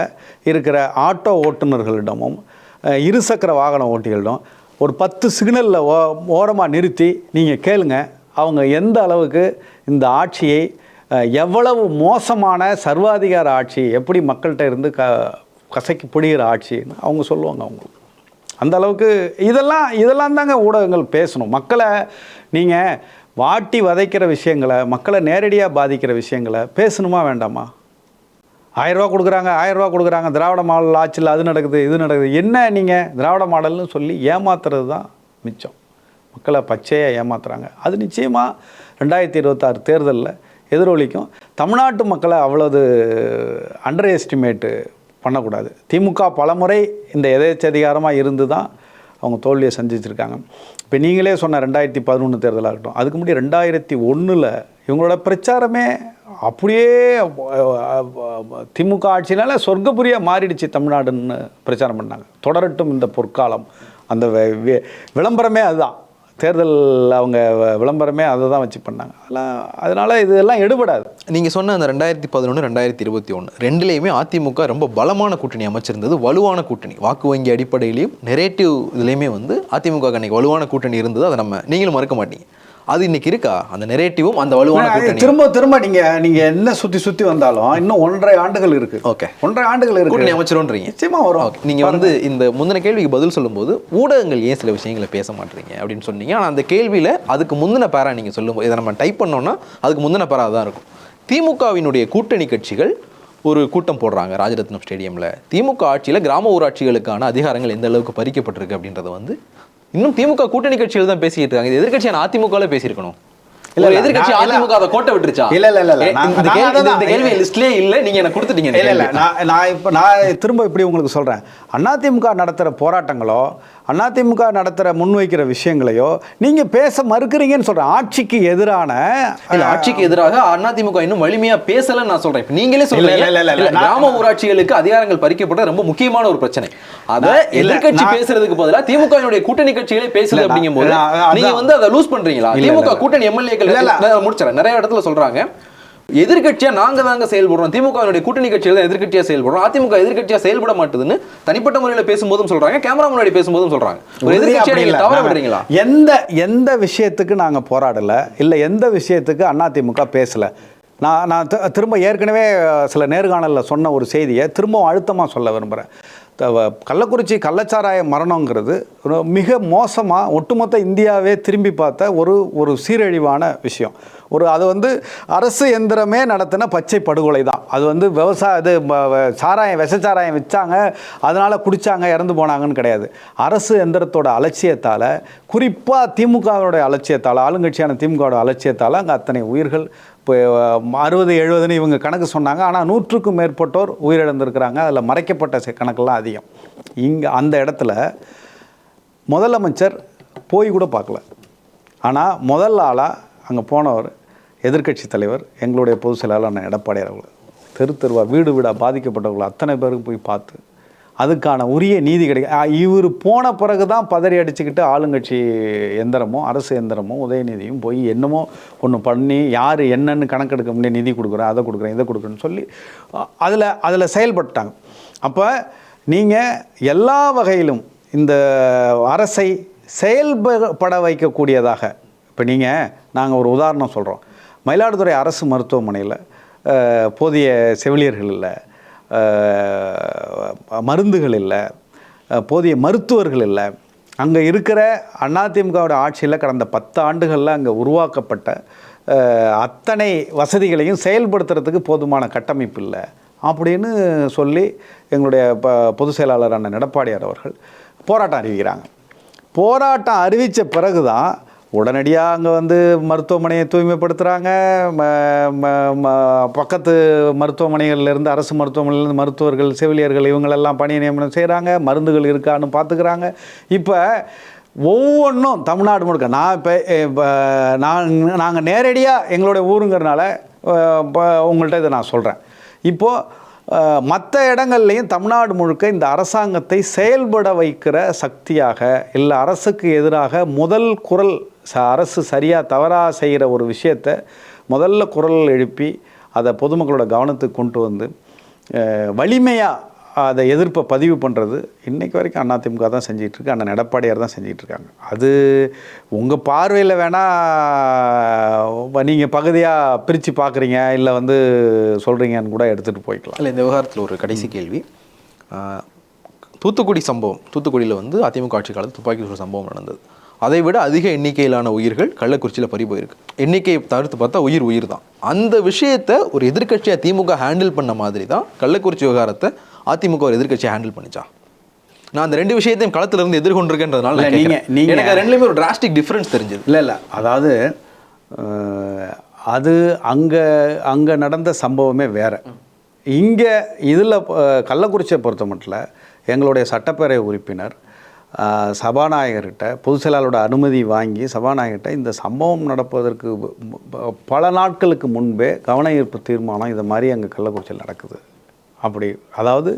இருக்கிற ஆட்டோ ஓட்டுநர்களிடமும் இருசக்கர வாகன ஓட்டிகளிடம் ஒரு 10 சிக்னலில் ஓரமாக நிறுத்தி நீங்கள் கேளுங்க, அவங்க எந்த அளவுக்கு இந்த ஆட்சியை எவ்வளவு மோசமான சர்வாதிகார ஆட்சி, எப்படி மக்கள்கிட்ட இருந்து கசக்கி பிடிகிற ஆட்சின்னு அவங்க சொல்லுவாங்க. அவங்களுக்கு அந்த அளவுக்கு இதெல்லாம் தாங்க ஊடகங்கள் பேசணும். மக்களை நீங்கள் வாட்டி வதைக்கிற விஷயங்களை, மக்களை நேரடியாக பாதிக்கிற விஷயங்களை பேசணுமா வேண்டாமா? 1000 ரூபா கொடுக்குறாங்க, திராவிட மாடல் ஆட்சியில் அது நடக்குது இது நடக்குது. என்ன நீங்கள் திராவிட மாடல்னு சொல்லி ஏமாத்துறது தான் மிச்சம். மக்களை பச்சையாக ஏமாத்துறாங்க. அது நிச்சயமாக 2026 தேர்தலில் எதிரொலிக்கும். தமிழ்நாட்டு மக்களை அவ்வளவு அண்டர் எஸ்டிமேட்டு பண்ணக்கூடாது. திமுக பலமுறை இந்த எதேச்சதிகாரமாக இருந்து தான் அவங்க தோல்வியை சந்திச்சிருக்காங்க. இப்போ நீங்களே சொன்ன 2011 தேர்தலாக இருக்கட்டும், அதுக்கு முன்னாடி 2001 இவங்களோட பிரச்சாரமே அப்படியே திமுக ஆட்சினால சொர்க்கபுரியாக மாறிடுச்சு தமிழ்நாடுன்னு பிரச்சாரம் பண்ணாங்க. தொடரட்டும் இந்த பொற்காலம், அந்த விளம்பரமே அதுதான். தேர்தல் அவங்க விளம்பரமே அதை தான் வச்சு பண்ணாங்க. அதனால் இதெல்லாம் எடுபடாது. நீங்கள் சொன்ன அந்த 2011 2021 ரெண்டுலேயுமே அதிமுக ரொம்ப பலமான கூட்டணி அமைச்சிருந்தது, வலுவான கூட்டணி. வாக்கு வங்கி அடிப்படையிலையும் நெரேட்டிவ் இதுலேயுமே அதிமுக அன்னைக்கு வலுவான கூட்டணி இருந்தது. அதை நீங்களும் மறுக்க மாட்டீங்க. அது இன்னைக்கு இருக்கா அந்த நெரேட்டிவும் அந்த வலுவான கூட்டணி? திரும்ப நீங்க என்ன சுத்தி வந்தாலும் இன்னும் 1.5 ஆண்டுகள் இருக்கு. ஓகே, 1.5 ஆண்டுகள் இருக்கு. கூட்டணி அமைச்சிரோன்றீங்க. நிச்சயமா வரும். நீங்க இந்த முந்தின கேள்விக்கு பதில் சொல்லும்போது ஊடகங்கள் ஏன் சில விஷயங்களை பேச மாட்டீங்க அப்படின்னு சொன்னீங்க. ஆனால் அந்த கேள்வியில அதுக்கு முந்தின பேரா நீங்க சொல்லும்போது, இதை நம்ம டைப் பண்ணோம்னா அதுக்கு முந்தின பேரா தான் இருக்கும். திமுகவினுடைய கூட்டணி கட்சிகள் ஒரு கூட்டம் போடுறாங்க ராஜரத்னம் ஸ்டேடியம்ல. திமுக ஆட்சியில கிராம ஊராட்சிகளுக்கான அதிகாரங்கள் எந்த அளவுக்கு பறிக்கப்பட்டிருக்கு அப்படின்றத இன்னும் திமுக கூட்டணி கட்சிகள் தான் பேசிட்டு இருக்காங்க. இது எதிர்க்கட்சியான அதிமுக பேசியிருக்கணும். இல்ல எதிர்க்கட்சி அதிமுக அதை கோட்டை விட்டுருச்சா? இல்ல இந்த கேள்வி லிஸ்ட்லயே இல்ல, நீங்க எனக்கு கொடுத்துட்டீங்க. இல்ல நான் திரும்ப இப்படி உங்களுக்கு சொல்றேன். அதிமுக நடத்துற போராட்டங்களோ, அதிமுக நடத்துற முன்வைக்கிற விஷயங்களையோ நீங்க பேச மறுக்கிறீங்கன்னு சொல்றேன். ஆட்சிக்கு எதிரான ஆட்சிக்கு எதிராக அதிமுக இன்னும் வலிமையா பேசலன்னு நான் சொல்றேன். நீங்களே சொல்றீங்க கிராம ஊராட்சிகளுக்கு அதிகாரங்கள் பறிக்கப்பட்ட ரொம்ப முக்கியமான ஒரு பிரச்சனை. அத எதிர்கட்சி பேசுறதுக்கு பதிலா திமுக கூட்டணி கட்சிகளே பேசல அப்படிங்கும் போது நீங்க அதை லூஸ் பண்றீங்களா? திமுக கூட்டணி எம்எல்ஏக்கள் முடிச்சிடறேன், நிறைய இடத்துல சொல்றாங்க எதிர்கட்சியா நாங்க தாங்க செயல்படுறோம், திமுக கூட்டணி கட்சிகள் எதிர்கட்சியா செயல்படுறோம், அதிமுக எதிர்கட்சியா செயல்பட மாட்டுதுன்னு தனிப்பட்ட முறையில பேசும்போதும் சொல்றாங்க, கேமரா முன்னாடி பேசும்போதும் சொல்றாங்க. ஒரு எதிர்கட்சியா தவற விடுறீங்களா? எந்த விஷயத்துக்கு நாங்க போராடல, இல்ல எந்த விஷயத்துக்கு அதிமுக பேசல. நான் திரும்ப ஏற்கனவே சில நேர்காணலில் சொன்ன ஒரு செய்தியை திரும்பவும் அழுத்தமாக சொல்ல விரும்புகிறேன். கள்ளக்குறிச்சி கள்ளச்சாராய மரணங்கிறது மிக மோசமாக ஒட்டுமொத்த இந்தியாவே திரும்பி பார்த்த ஒரு சீரழிவான விஷயம். அது அரசு எந்திரமே நடத்தின பச்சை படுகொலை தான். அது விஷச்சாராயம் வச்சாங்க, அதனால் குடித்தாங்க, இறந்து போனாங்கன்னு கிடையாது. அரசு எந்திரத்தோட அலட்சியத்தால், குறிப்பாக திமுகவோட அலட்சியத்தால், ஆளுங்கட்சியான திமுகவோட அலட்சியத்தால் அங்கே அத்தனை உயிர்கள் இப்போ 60-70ன்னு இவங்க கணக்கு சொன்னாங்க. ஆனால் 100க்கும் மேற்பட்டோர் உயிரிழந்திருக்கிறாங்க. அதில் மறைக்கப்பட்ட கணக்கெல்லாம் அதிகம். இங்கே அந்த இடத்துல முதலமைச்சர் போய் கூட பார்க்கல. ஆனால் முதல் ஆளாக அங்கே போனவர் எதிர்க்கட்சி தலைவர், எங்களுடைய பொதுச் செயலாளர் எடப்பாடியார் அவர்கள் தெருவாக வீடு வீடாக பாதிக்கப்பட்டவர்கள் அத்தனை பேருக்கு போய் பார்த்து அதுக்கான உரிய நீதி இவர் போன பிறகு தான் பதறி அடிச்சுக்கிட்டு ஆளுங்கட்சி எந்திரமும் அரசு எந்திரமும் உதயநிதியும் போய் என்னமோ ஒன்று பண்ணி யார் என்னன்னு கணக்கெடுக்க முடியும், நிதி கொடுக்குறேன், அதை கொடுக்குறேன், இதை கொடுக்குறேன்னு சொல்லி அதில் செயல்பட்டாங்க. அப்போ நீங்கள் எல்லா வகையிலும் இந்த அரசை செயல்பட வைக்கக்கூடியதாக, இப்போ நாங்கள் ஒரு உதாரணம் சொல்கிறோம். மயிலாடுதுறை அரசு மருத்துவமனையில் போதிய செவிலியர்கள் இல்லை, மருந்துகள் இல்லை, போதிய மருத்துவர்கள் இல்லை. அங்கே இருக்கிற அதிமுகவோட ஆட்சியில் கடந்த 10 ஆண்டுகளில் அங்கே உருவாக்கப்பட்ட அத்தனை வசதிகளையும் செயல்படுத்துறதுக்கு போதுமான கட்டமைப்பு இல்லை அப்படின்னு சொல்லி எங்களுடைய பொதுச் செயலாளரான எடப்பாடியார் அவர்கள் போராட்டம் அறிவிக்கிறாங்க. போராட்டம் அறிவித்த பிறகு தான் உடனடியாக அங்கே மருத்துவமனையை தூய்மைப்படுத்துகிறாங்க. பக்கத்து மருத்துவமனைகள்லேருந்து, அரசு மருத்துவமனையிலேருந்து மருத்துவர்கள், செவிலியர்கள் இவங்களெல்லாம் பணி நியமனம் செய்கிறாங்க. மருந்துகள் இருக்கான்னு பார்த்துக்கிறாங்க. இப்போ ஒவ்வொன்றும் தமிழ்நாடு முழுக்க நாங்கள் நேரடியாக எங்களுடைய ஊருங்கிறனால உங்கள்கிட்ட இதை நான் சொல்கிறேன். இப்போது மற்ற இடங்கள்லையும் தமிழ்நாடு முழுக்க இந்த அரசாங்கத்தை செயல்பட வைக்கிற சக்தியாக, இல்லை அரசுக்கு எதிராக முதல் குரல், அரசு சரியாக தவறாக செய்கிற ஒரு விஷயத்தை முதல்ல குரல் எழுப்பி அதை பொதுமக்களோட கவனத்துக்கு கொண்டு வந்து வலிமையாக அதை எதிர்ப்பை பதிவு பண்ணுறது இன்றைக்கு வரைக்கும் அதிமுக தான் செஞ்சிகிட்ருக்கு, அண்ணன் எடப்பாடியார் தான் செஞ்சிகிட்ருக்காங்க. அது உங்கள் பார்வையில் வேணால் நீங்கள் பகுதியாக பிரித்து பார்க்குறீங்க, இல்லை வந்து சொல்கிறீங்கன்னு கூட எடுத்துகிட்டு போய்க்கலாம். இல்லை, இந்த விவகாரத்தில் ஒரு கடைசி கேள்வி. தூத்துக்குடி சம்பவம், தூத்துக்குடியில் வந்து அதிமுக ஆட்சி காலத்தில் துப்பாக்கி சூடு சம்பவம் நடந்தது. அதை விட அதிக எண்ணிக்கையிலான உயிர்கள் கள்ளக்குறிச்சியில் பறி போயிருக்கு. எண்ணிக்கையை தவிர்த்து பார்த்தா உயிர் தான். அந்த விஷயத்தை ஒரு எதிர்க்கட்சியாக திமுக ஹேண்டில் பண்ண மாதிரி தான் கள்ளக்குறிச்சி விவகாரத்தை அதிமுக ஒரு எதிர்க்கட்சியை ஹேண்டில் பண்ணிச்சா? நான் அந்த ரெண்டு விஷயத்தையும் களத்தில் இருந்து எதிர்கொண்டிருக்கேன்றதுனால நீங்கள் எனக்கு ரெண்டுலேயுமே ஒரு டிராஸ்டிக் டிஃப்ரென்ஸ் தெரிஞ்சது. இல்லை, அதாவது அது அங்கே நடந்த சம்பவமே வேறு. இங்கே இதில் கள்ளக்குறிச்சியை பொறுத்த மட்டும் எங்களுடைய சட்டப்பேரவை உறுப்பினர் சபாநாயகர்கிட்ட பொதுச் செயலாளரோட அனுமதி வாங்கி சபாநாயகர்கிட்ட இந்த சம்பவம் நடப்பதற்கு பல நாட்களுக்கு முன்பே கவன ஈர்ப்பு தீர்மானம் இதை மாதிரி அங்கே கள்ளக்குறிச்சியில் நடக்குது. அப்படி அதாவது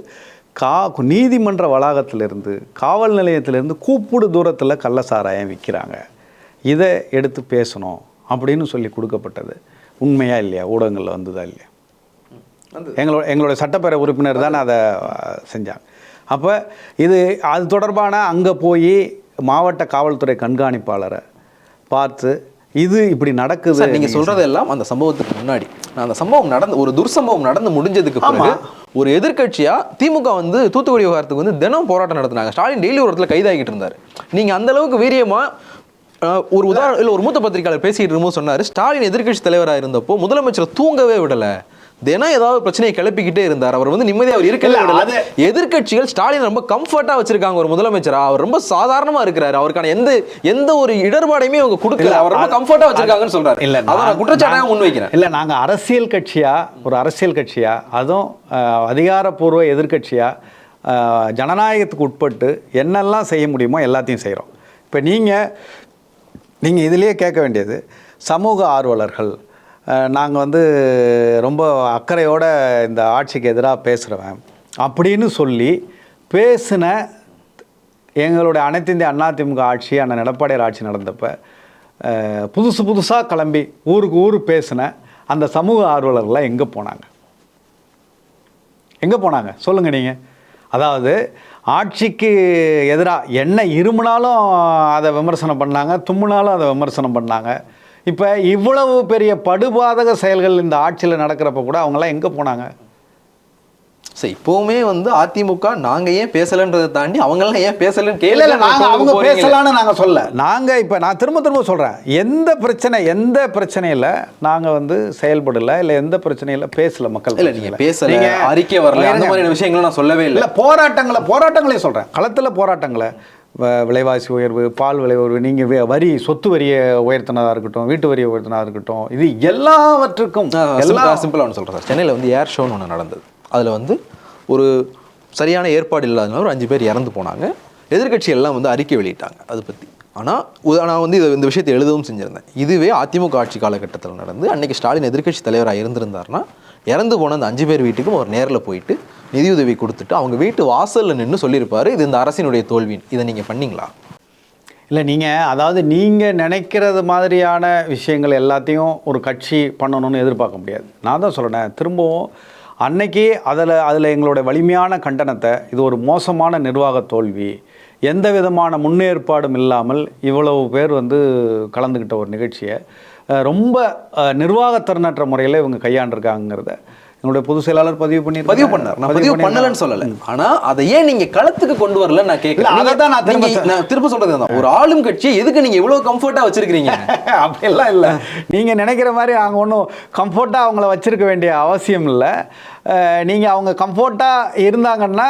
நீதிமன்ற வளாகத்திலிருந்து காவல் நிலையத்திலேருந்து கூப்பிடு தூரத்தில் கள்ள சாராயம் விற்கிறாங்க, இதை எடுத்து பேசணும் அப்படின்னு சொல்லி கொடுக்கப்பட்டது உண்மையா இல்லையா? ஊடகங்களில் வந்ததா இல்லையா? எங்களோட சட்டப்பேரவை உறுப்பினர் தான் அதை செஞ்சாங்க. அப்போ அது தொடர்பான அங்கே போய் மாவட்ட காவல்துறை கண்காணிப்பாளரை பார்த்து இது இப்படி நடக்குது. நீங்கள் சொல்கிறதெல்லாம் அந்த சம்பவத்துக்கு முன்னாடி, அந்த சம்பவம் நடந்து ஒரு துர்சம்பவம் நடந்து முடிஞ்சதுக்கு பிறகு ஒரு எதிர்க்கட்சியாக திமுக வந்து தூத்துக்குடி விவகாரத்துக்கு வந்து தினம் போராட்டம் நடத்தினாங்க. ஸ்டாலின் டெய்லி ஒரு இடத்துல கைதாகிட்டு இருந்தார். நீங்கள் அந்த அளவுக்கு வீரியமாக ஒரு உதாரணம் இல்லை, ஒரு மூத்த பத்திரிகையாளர் பேசிகிட்டு இருக்கும்போது சொன்னார், ஸ்டாலின் எதிர்க்கட்சி தலைவராக இருந்தப்போ முதலமைச்சரை தூங்கவே விடலை, தினம் ஏதாவது பிரச்சனையை கிளப்பிக்கிட்டே இருந்தார். அவர் வந்து நிம்மதியாக அவர் இருக்கல. எதிர்க்கட்சிகள் ஸ்டாலின் ரொம்ப கம்ஃபர்ட்டா வச்சிருக்காங்க ஒரு முதலமைச்சரா. அவர் ரொம்ப சாதாரணமா இருக்கிறாரு, அவருக்கான எந்த ஒரு இடர்பாடையுமே அவங்க கொடுக்கல, அவர் ரொம்ப கம்ஃபர்ட்டா வச்சிருக்காங்கன்னு சொல்றாரு. இல்ல, நான் குற்றச்சாட்டாக முன்வைக்கிறேன். இல்ல, நாங்க அரசியல் கட்சியா அதுவும் அதிகாரப்பூர்வ எதிர்க்கட்சியா ஜனநாயகத்துக்கு உட்பட்டு என்னெல்லாம் செய்ய முடியுமோ எல்லாத்தையும் செய்கிறோம். இப்போ நீங்கள் இதிலேயே கேட்க வேண்டியது, சமூக ஆர்வலர்கள் நாங்கள் வந்து ரொம்ப அக்கறையோடு இந்த ஆட்சிக்கு எதிராக பேசுகிறவன் அப்படின்னு சொல்லி பேசின எங்களுடைய அனைத்து இந்திய அதிமுக ஆட்சி, அண்ணன் எடப்பாடியார் ஆட்சி நடந்தப்போ புதுசாக கிளம்பி ஊருக்கு பேசின அந்த சமூக ஆர்வலர்கள்லாம் எங்கே போனாங்க சொல்லுங்கள் நீங்கள்? அதாவது ஆட்சிக்கு எதிராக என்ன இருமுனாலும் அதை விமர்சனம் பண்ணாங்க, தும்முனாலும் அதை விமர்சனம் பண்ணாங்க. இப்போ இவ்வளவு பெரிய படுபாதக செயல்கள் இந்த ஆட்சியில் நடக்கிறப்ப கூட அவங்களாம் எங்கே போனாங்க? சரி, இப்போவுமே வந்து அதிமுக நாங்கள் ஏன் பேசலைன்றதை தாண்டி அவங்களாம் ஏன் பேசலன்னு கேள்வி. அவங்க பேசலான்னு நாங்கள் சொல்ல, நான் திரும்ப சொல்கிறேன், எந்த பிரச்சனையில் நாங்கள் வந்து செயல்படலை, இல்லை எந்த பிரச்சனையில் பேசலை மக்கள். இல்லை, நீங்கள் பேசலை, அறிக்கை வரல, அந்த மாதிரியான விஷயங்களும் நான் சொல்லவே இல்லை. போராட்டங்களே சொல்கிறேன், களத்தில் போராட்டங்களை, விலைவாசி உயர்வு, பால் விலை உயர்வு, நீங்கள் சொத்து வரியை உயர்த்தினதாக இருக்கட்டும், வீட்டு வரியை உயர்த்தினதாக இருக்கட்டும், இது எல்லாவற்றுக்கும் சிம்பிளாக ஒன்று சொல்கிறேன் சார். சென்னையில் வந்து ஏர் ஷோன்னு ஒன்று நடந்தது. அதில் வந்து ஒரு சரியான ஏற்பாடு இல்லாதனால ஒரு 5 பேர் இறந்து போனாங்க. எதிர்க்கட்சிகள்லாம் வந்து அறிக்கை வெளியிட்டாங்க அதை பற்றி. ஆனால் நான் வந்து இந்த விஷயத்தை எழுதவும் செஞ்சுருந்தேன். இதுவே அதிமுக ஆட்சி காலகட்டத்தில் நடந்து அன்றைக்கி ஸ்டாலின் எதிர்க்கட்சி தலைவராக இருந்திருந்தார்னா இறந்து போன அந்த 5 பேர் வீட்டுக்கும் அவர் நேரில் போயிட்டு நிதியுதவி கொடுத்துட்டு அவங்க வீட்டு வாசலில் நின்று சொல்லியிருப்பார், இது இந்த அரசினுடைய தோல்வின்னு. இதை நீங்கள் பண்ணீங்களா? இல்லை, நீங்கள் நினைக்கிறது மாதிரியான விஷயங்கள் எல்லாத்தையும் ஒரு கட்சி பண்ணணும்னு எதிர்பார்க்க முடியாது. நான் தான் சொல்கிறேன் திரும்பவும், அன்னைக்கு அதில் எங்களுடைய வலிமையான கண்டனத்தை, இது ஒரு மோசமான நிர்வாக தோல்வி, எந்த விதமான முன்னேற்பாடும் இல்லாமல் இவ்வளவு பேர் வந்து கலந்துக்கிட்ட ஒரு நிகழ்ச்சியை ரொம்ப நிர்வாகத்திறனற்ற முறையில் இவங்க கையாண்டிருக்காங்கிறத என்னுடைய பொதுச் செயலாளர் பதிவு பண்ணார். நான் பதிவு பண்ணலன்னு சொல்லலை, ஆனால் அதை ஏன் நீங்கள் களத்துக்கு கொண்டு வரல நான் கேட்கல. அதை தான் நான் திரும்ப சொல்றது தான், ஒரு ஆளும் கட்சியை எதுக்கு நீங்கள் இவ்வளோ கம்ஃபர்ட்டாக வச்சிருக்கிறீங்க? அப்படியெல்லாம் இல்லை, நீங்கள் நினைக்கிற மாதிரி அவங்க ஒன்றும் கம்ஃபர்ட்டாக அவங்கள வச்சிருக்க வேண்டிய அவசியம் இல்லை. நீங்கள் அவங்க கம்ஃபர்ட்டாக இருந்தாங்கன்னா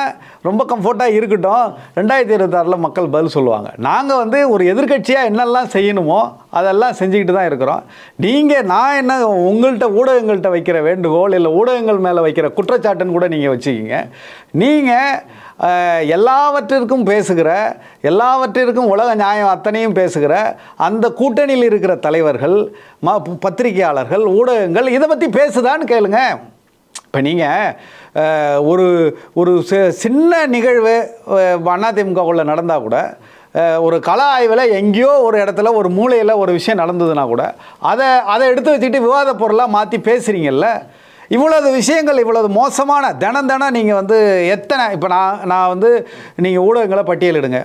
ரொம்ப கம்ஃபர்ட்டாக இருக்கட்டும், 2026 மக்கள் பதில் சொல்லுவாங்க. நாங்கள் வந்து ஒரு எதிர்க்கட்சியாக என்னெல்லாம் செய்யணுமோ அதெல்லாம் செஞ்சுக்கிட்டு தான் இருக்கிறோம். நான் என்ன உங்கள்கிட்ட ஊடகங்கள்கிட்ட வைக்கிற வேண்டுகோள், இல்லை ஊடகங்கள் மேலே வைக்கிற குற்றச்சாட்டுன்னு கூட நீங்கள் வச்சுக்கிங்க. நீங்கள் எல்லாவற்றிற்கும் எல்லாவற்றிற்கும் உலக நியாயம் அத்தனையும் பேசுகிற அந்த கூட்டணியில் இருக்கிற தலைவர்கள், பத்திரிகையாளர்கள், ஊடகங்கள் இதை பற்றி பேசுதான்னு கேளுங்க. இப்போ நீங்கள் ஒரு ஒரு சின்ன நிகழ்வு அதிமுகவுள்ள நடந்தால் கூட ஒரு கள ஆய்வில் எங்கேயோ ஒரு இடத்துல ஒரு மூலையில் ஒரு விஷயம் நடந்ததுன்னா கூட அதை எடுத்து வச்சுக்கிட்டு விவாத பொருளாக மாற்றி பேசுகிறீங்கல்ல. இவ்வளவு விஷயங்கள் இவ்வளவு மோசமான தினம் நீங்கள் வந்து எத்தனை இப்போ நான் வந்து நீங்கள் ஊடகங்களை பட்டியலிடுங்க.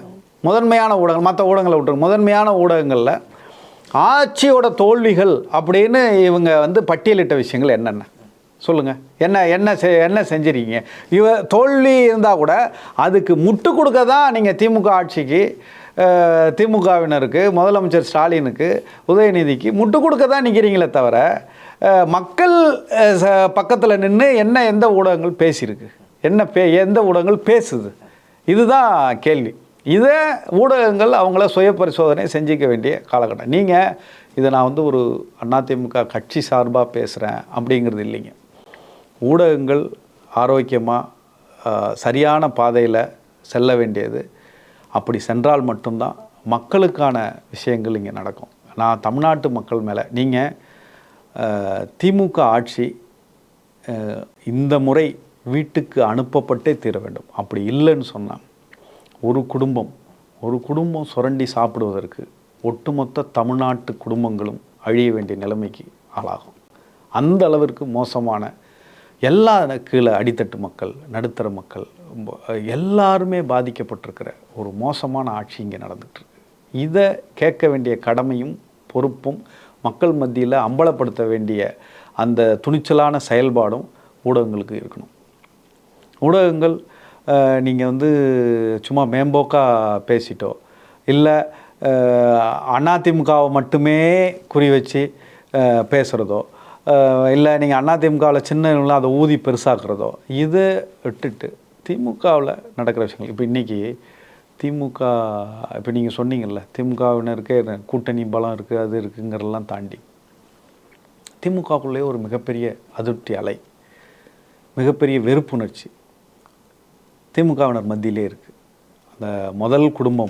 முதன்மையான ஊடகங்கள், மற்ற ஊடகங்களை விட்டுருங்க, முதன்மையான ஊடகங்களில் ஆட்சியோட தோல்விகள் அப்படின்னு இவங்க வந்து பட்டியலிட்ட விஷயங்கள் என்னென்ன சொல்லுங்கள். என்ன செஞ்சிருக்கீங்க? தோல்வி இருந்தால் கூட அதுக்கு முட்டு கொடுக்க தான் நீங்கள் திமுக ஆட்சிக்கு, திமுகவினருக்கு, முதலமைச்சர் ஸ்டாலினுக்கு, உதயநிதிக்கு முட்டு கொடுக்க தான் நிற்கிறீங்களே தவிர மக்கள் பக்கத்தில் நின்று எந்த ஊடகங்கள் பேசியிருக்கு, எந்த ஊடகங்கள் பேசுது, இதுதான் கேள்வி. இதை ஊடகங்கள் அவங்கள சுய பரிசோதனை செஞ்சிக்க வேண்டிய காலகட்டம். நீங்கள் இதை நான் வந்து ஒரு அதிமுக கட்சி சார்பாக பேசுகிறேன் அப்படிங்கிறது இல்லைங்க. ஊடகங்கள் ஆரோக்கியமாக சரியான பாதையில் செல்ல வேண்டியது. அப்படி சென்றால் மட்டும்தான் மக்களுக்கான விஷயங்கள் இங்கே நடக்கும். நான் தமிழ்நாட்டு மக்கள் மேலே நீங்கள் திமுக ஆட்சி இந்த முறை வீட்டுக்கு அனுப்பப்பட்டே தீர வேண்டும். அப்படி இல்லைன்னு சொன்னால் ஒரு குடும்பம் சுரண்டி சாப்பிடுவதற்கு ஒட்டுமொத்த தமிழ்நாட்டு குடும்பங்களும் அழிய வேண்டிய நிலைமைக்கு ஆளாகும். அந்த அளவிற்கு மோசமான எல்லா கீழே அடித்தட்டு மக்கள், நடுத்தர மக்கள் எல்லாருமே பாதிக்கப்பட்டிருக்கிற ஒரு மோசமான ஆட்சி இங்கே நடந்துகிட்ருக்கு. இதை கேட்க வேண்டிய கடமையும் பொறுப்பும் மக்கள் மத்தியில் அம்பலப்படுத்த வேண்டிய அந்த துணிச்சலான செயல்பாடும் ஊடகங்களுக்கு இருக்கணும். ஊடகங்கள் நீங்கள் வந்து சும்மா மேம்போக்காக பேசிட்டோ இல்லை அதிமுகவை மட்டுமே குறி வச்சு பேசுகிறதோ இல்லை நீங்கள் அதிமுகவில் சின்ன அதை ஊதி பெருசாக்குறதோ இதை விட்டுட்டு திமுகவில் நடக்கிற விஷயங்கள் இப்போ இன்றைக்கி திமுக இப்போ நீங்கள் சொன்னீங்கள்ல திமுகவினருக்கே கூட்டணி பலம் இருக்குது அது இருக்குங்கிறதெல்லாம் தாண்டி திமுகக்குள்ளேயே ஒரு மிகப்பெரிய அதிருப்தி அலை, மிகப்பெரிய வெறுப்புணர்ச்சி திமுகவினர் மத்தியிலே இருக்குது. அந்த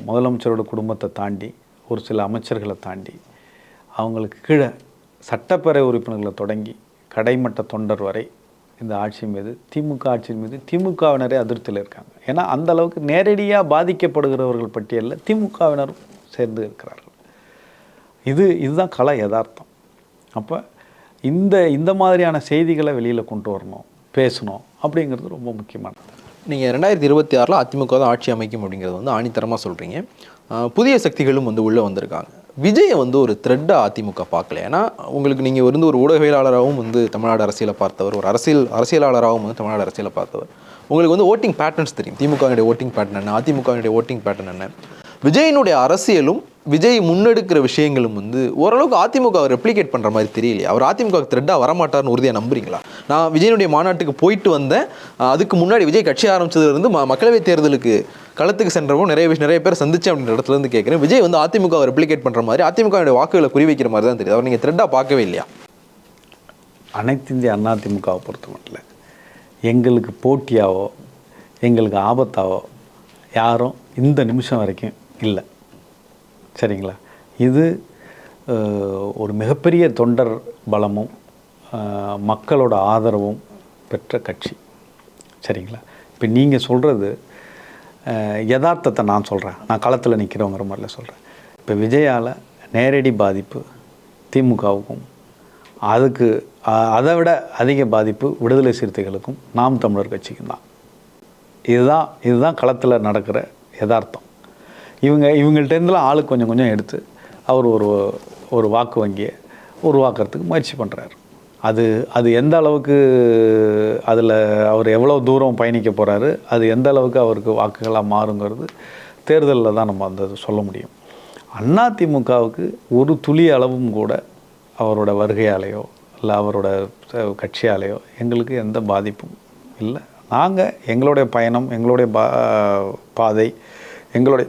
முதலமைச்சரோட குடும்பத்தை தாண்டி ஒரு சில அமைச்சர்களை தாண்டி அவங்களுக்கு கீழே சட்டப்பேரவை உறுப்பினர்களை தொடங்கி கடைமட்ட தொண்டர் வரை இந்த ஆட்சி மீது, திமுக ஆட்சியின் மீது திமுகவினரே அதிருப்தியில் இருக்காங்க. ஏன்னா அந்த அளவுக்கு நேரடியாக பாதிக்கப்படுகிறவர்கள் பட்டியலில் திமுகவினரும் சேர்ந்து இருக்கிறார்கள். இதுதான் கலை யதார்த்தம். அப்போ இந்த மாதிரியான செய்திகளை வெளியில் கொண்டு வரணும், பேசணும் அப்படிங்கிறது ரொம்ப முக்கியமானது. நீங்கள் 2026 அதிமுக தான் ஆட்சி அமைக்கும் அப்படிங்கிறது வந்து ஆணித்தரமாக சொல்கிறீங்க. புதிய சக்திகளும் வந்து உள்ளே வந்திருக்காங்க. விஜயை வந்து ஒரு த்ரெட்டாக அதிமுக பார்க்கல. ஏன்னா உங்களுக்கு நீங்கள் வந்து ஒரு ஊடகவியலாளராகவும் வந்து தமிழ்நாடு அரசியலை பார்த்தவர், ஒரு அரசியலாளராகவும் வந்து தமிழ்நாடு அரசியலை பார்த்தவர். உங்களுக்கு வந்து ஓட்டிங் பேட்டர்ன்ஸ் தெரியும். திமுகவினுடைய ஓட்டிங் பேட்டர்ன் என்ன, அதிமுகவினுடைய ஓட்டிங் பேட்டர்ன் என்ன. விஜயினுடைய அரசியலும் விஜய் முன்னெடுக்கிற விஷயங்களும் வந்து ஓரளவுக்கு அதிமுக ரெப்ளிகேட் பண்ணுற மாதிரி தெரியலையே. அவர் அதிமுக த்ரெட்டாக வரமாட்டார்னு உறுதியாக நம்புறீங்களா? நான் விஜயனுடைய மாநாட்டுக்கு போயிட்டு வந்தேன். அதுக்கு முன்னாடி விஜய் கட்சி ஆரம்பிச்சதுலேருந்து மக்களவைத் தேர்தலுக்கு களத்துக்கு சென்றவங்க நிறைய பேர் சந்திச்சு அப்படின்ற இடத்துல இருந்து கேட்குறேன். விஜய் வந்து அதிமுக ரெப்ளிகேட் பண்ணுற மாதிரி, அதிமுகவுடைய வாக்குகளை குறிவைக்கிற மாதிரி தான் தெரியுது. அவர் நீங்கள் த்ரெட்டாக பார்க்கவே இல்லையா? அனைத்து இந்திய அதிமுகவை பொறுத்த மட்டும் எங்களுக்கு போட்டியாவோ எங்களுக்கு ஆபத்தாவோ யாரும் இந்த நிமிஷம் வரைக்கும் இல்லை. சரிங்களா? இது ஒரு மிகப்பெரிய தொண்டர் பலமும் மக்களோட ஆதரவும் பெற்ற கட்சி. சரிங்களா? இப்போ நீங்கள் சொல்கிறது யதார்த்தத்தை நான் சொல்கிறேன், நான் களத்தில் நிற்கிறவங்கிற மாதிரில சொல்கிறேன். இப்போ விஜயால் நேரடி பாதிப்பு திமுகவுக்கும், அதுக்கு அதை விட அதிக பாதிப்பு விடுதலை சிறுத்தைகளுக்கும் நாம் தமிழர் கட்சிக்கும் தான். இதுதான் களத்தில் நடக்கிற யதார்த்தம். இவங்கள்ட்டேருந்துலாம் ஆளுக்கு கொஞ்சம் எடுத்து அவர் ஒரு வாக்கு வங்கியை உருவாக்குறதுக்கு முயற்சி பண்ணுறாரு. அது எந்த அளவுக்கு அதில் அவர் எவ்வளோ தூரம் பயணிக்க போகிறாரு, அது எந்த அளவுக்கு அவருக்கு வாக்குகளாக மாறுங்கிறது தேர்தலில் தான் நம்ம அந்த சொல்ல முடியும். அதிமுகவுக்கு ஒரு துளி அளவும் கூட அவரோட வருகையாலேயோ இல்லை அவரோட கட்சியாலேயோ எங்களுக்கு எந்த பாதிப்பும் இல்லை. நாங்கள் எங்களுடைய பயணம், எங்களுடைய பாதை, எங்களுடைய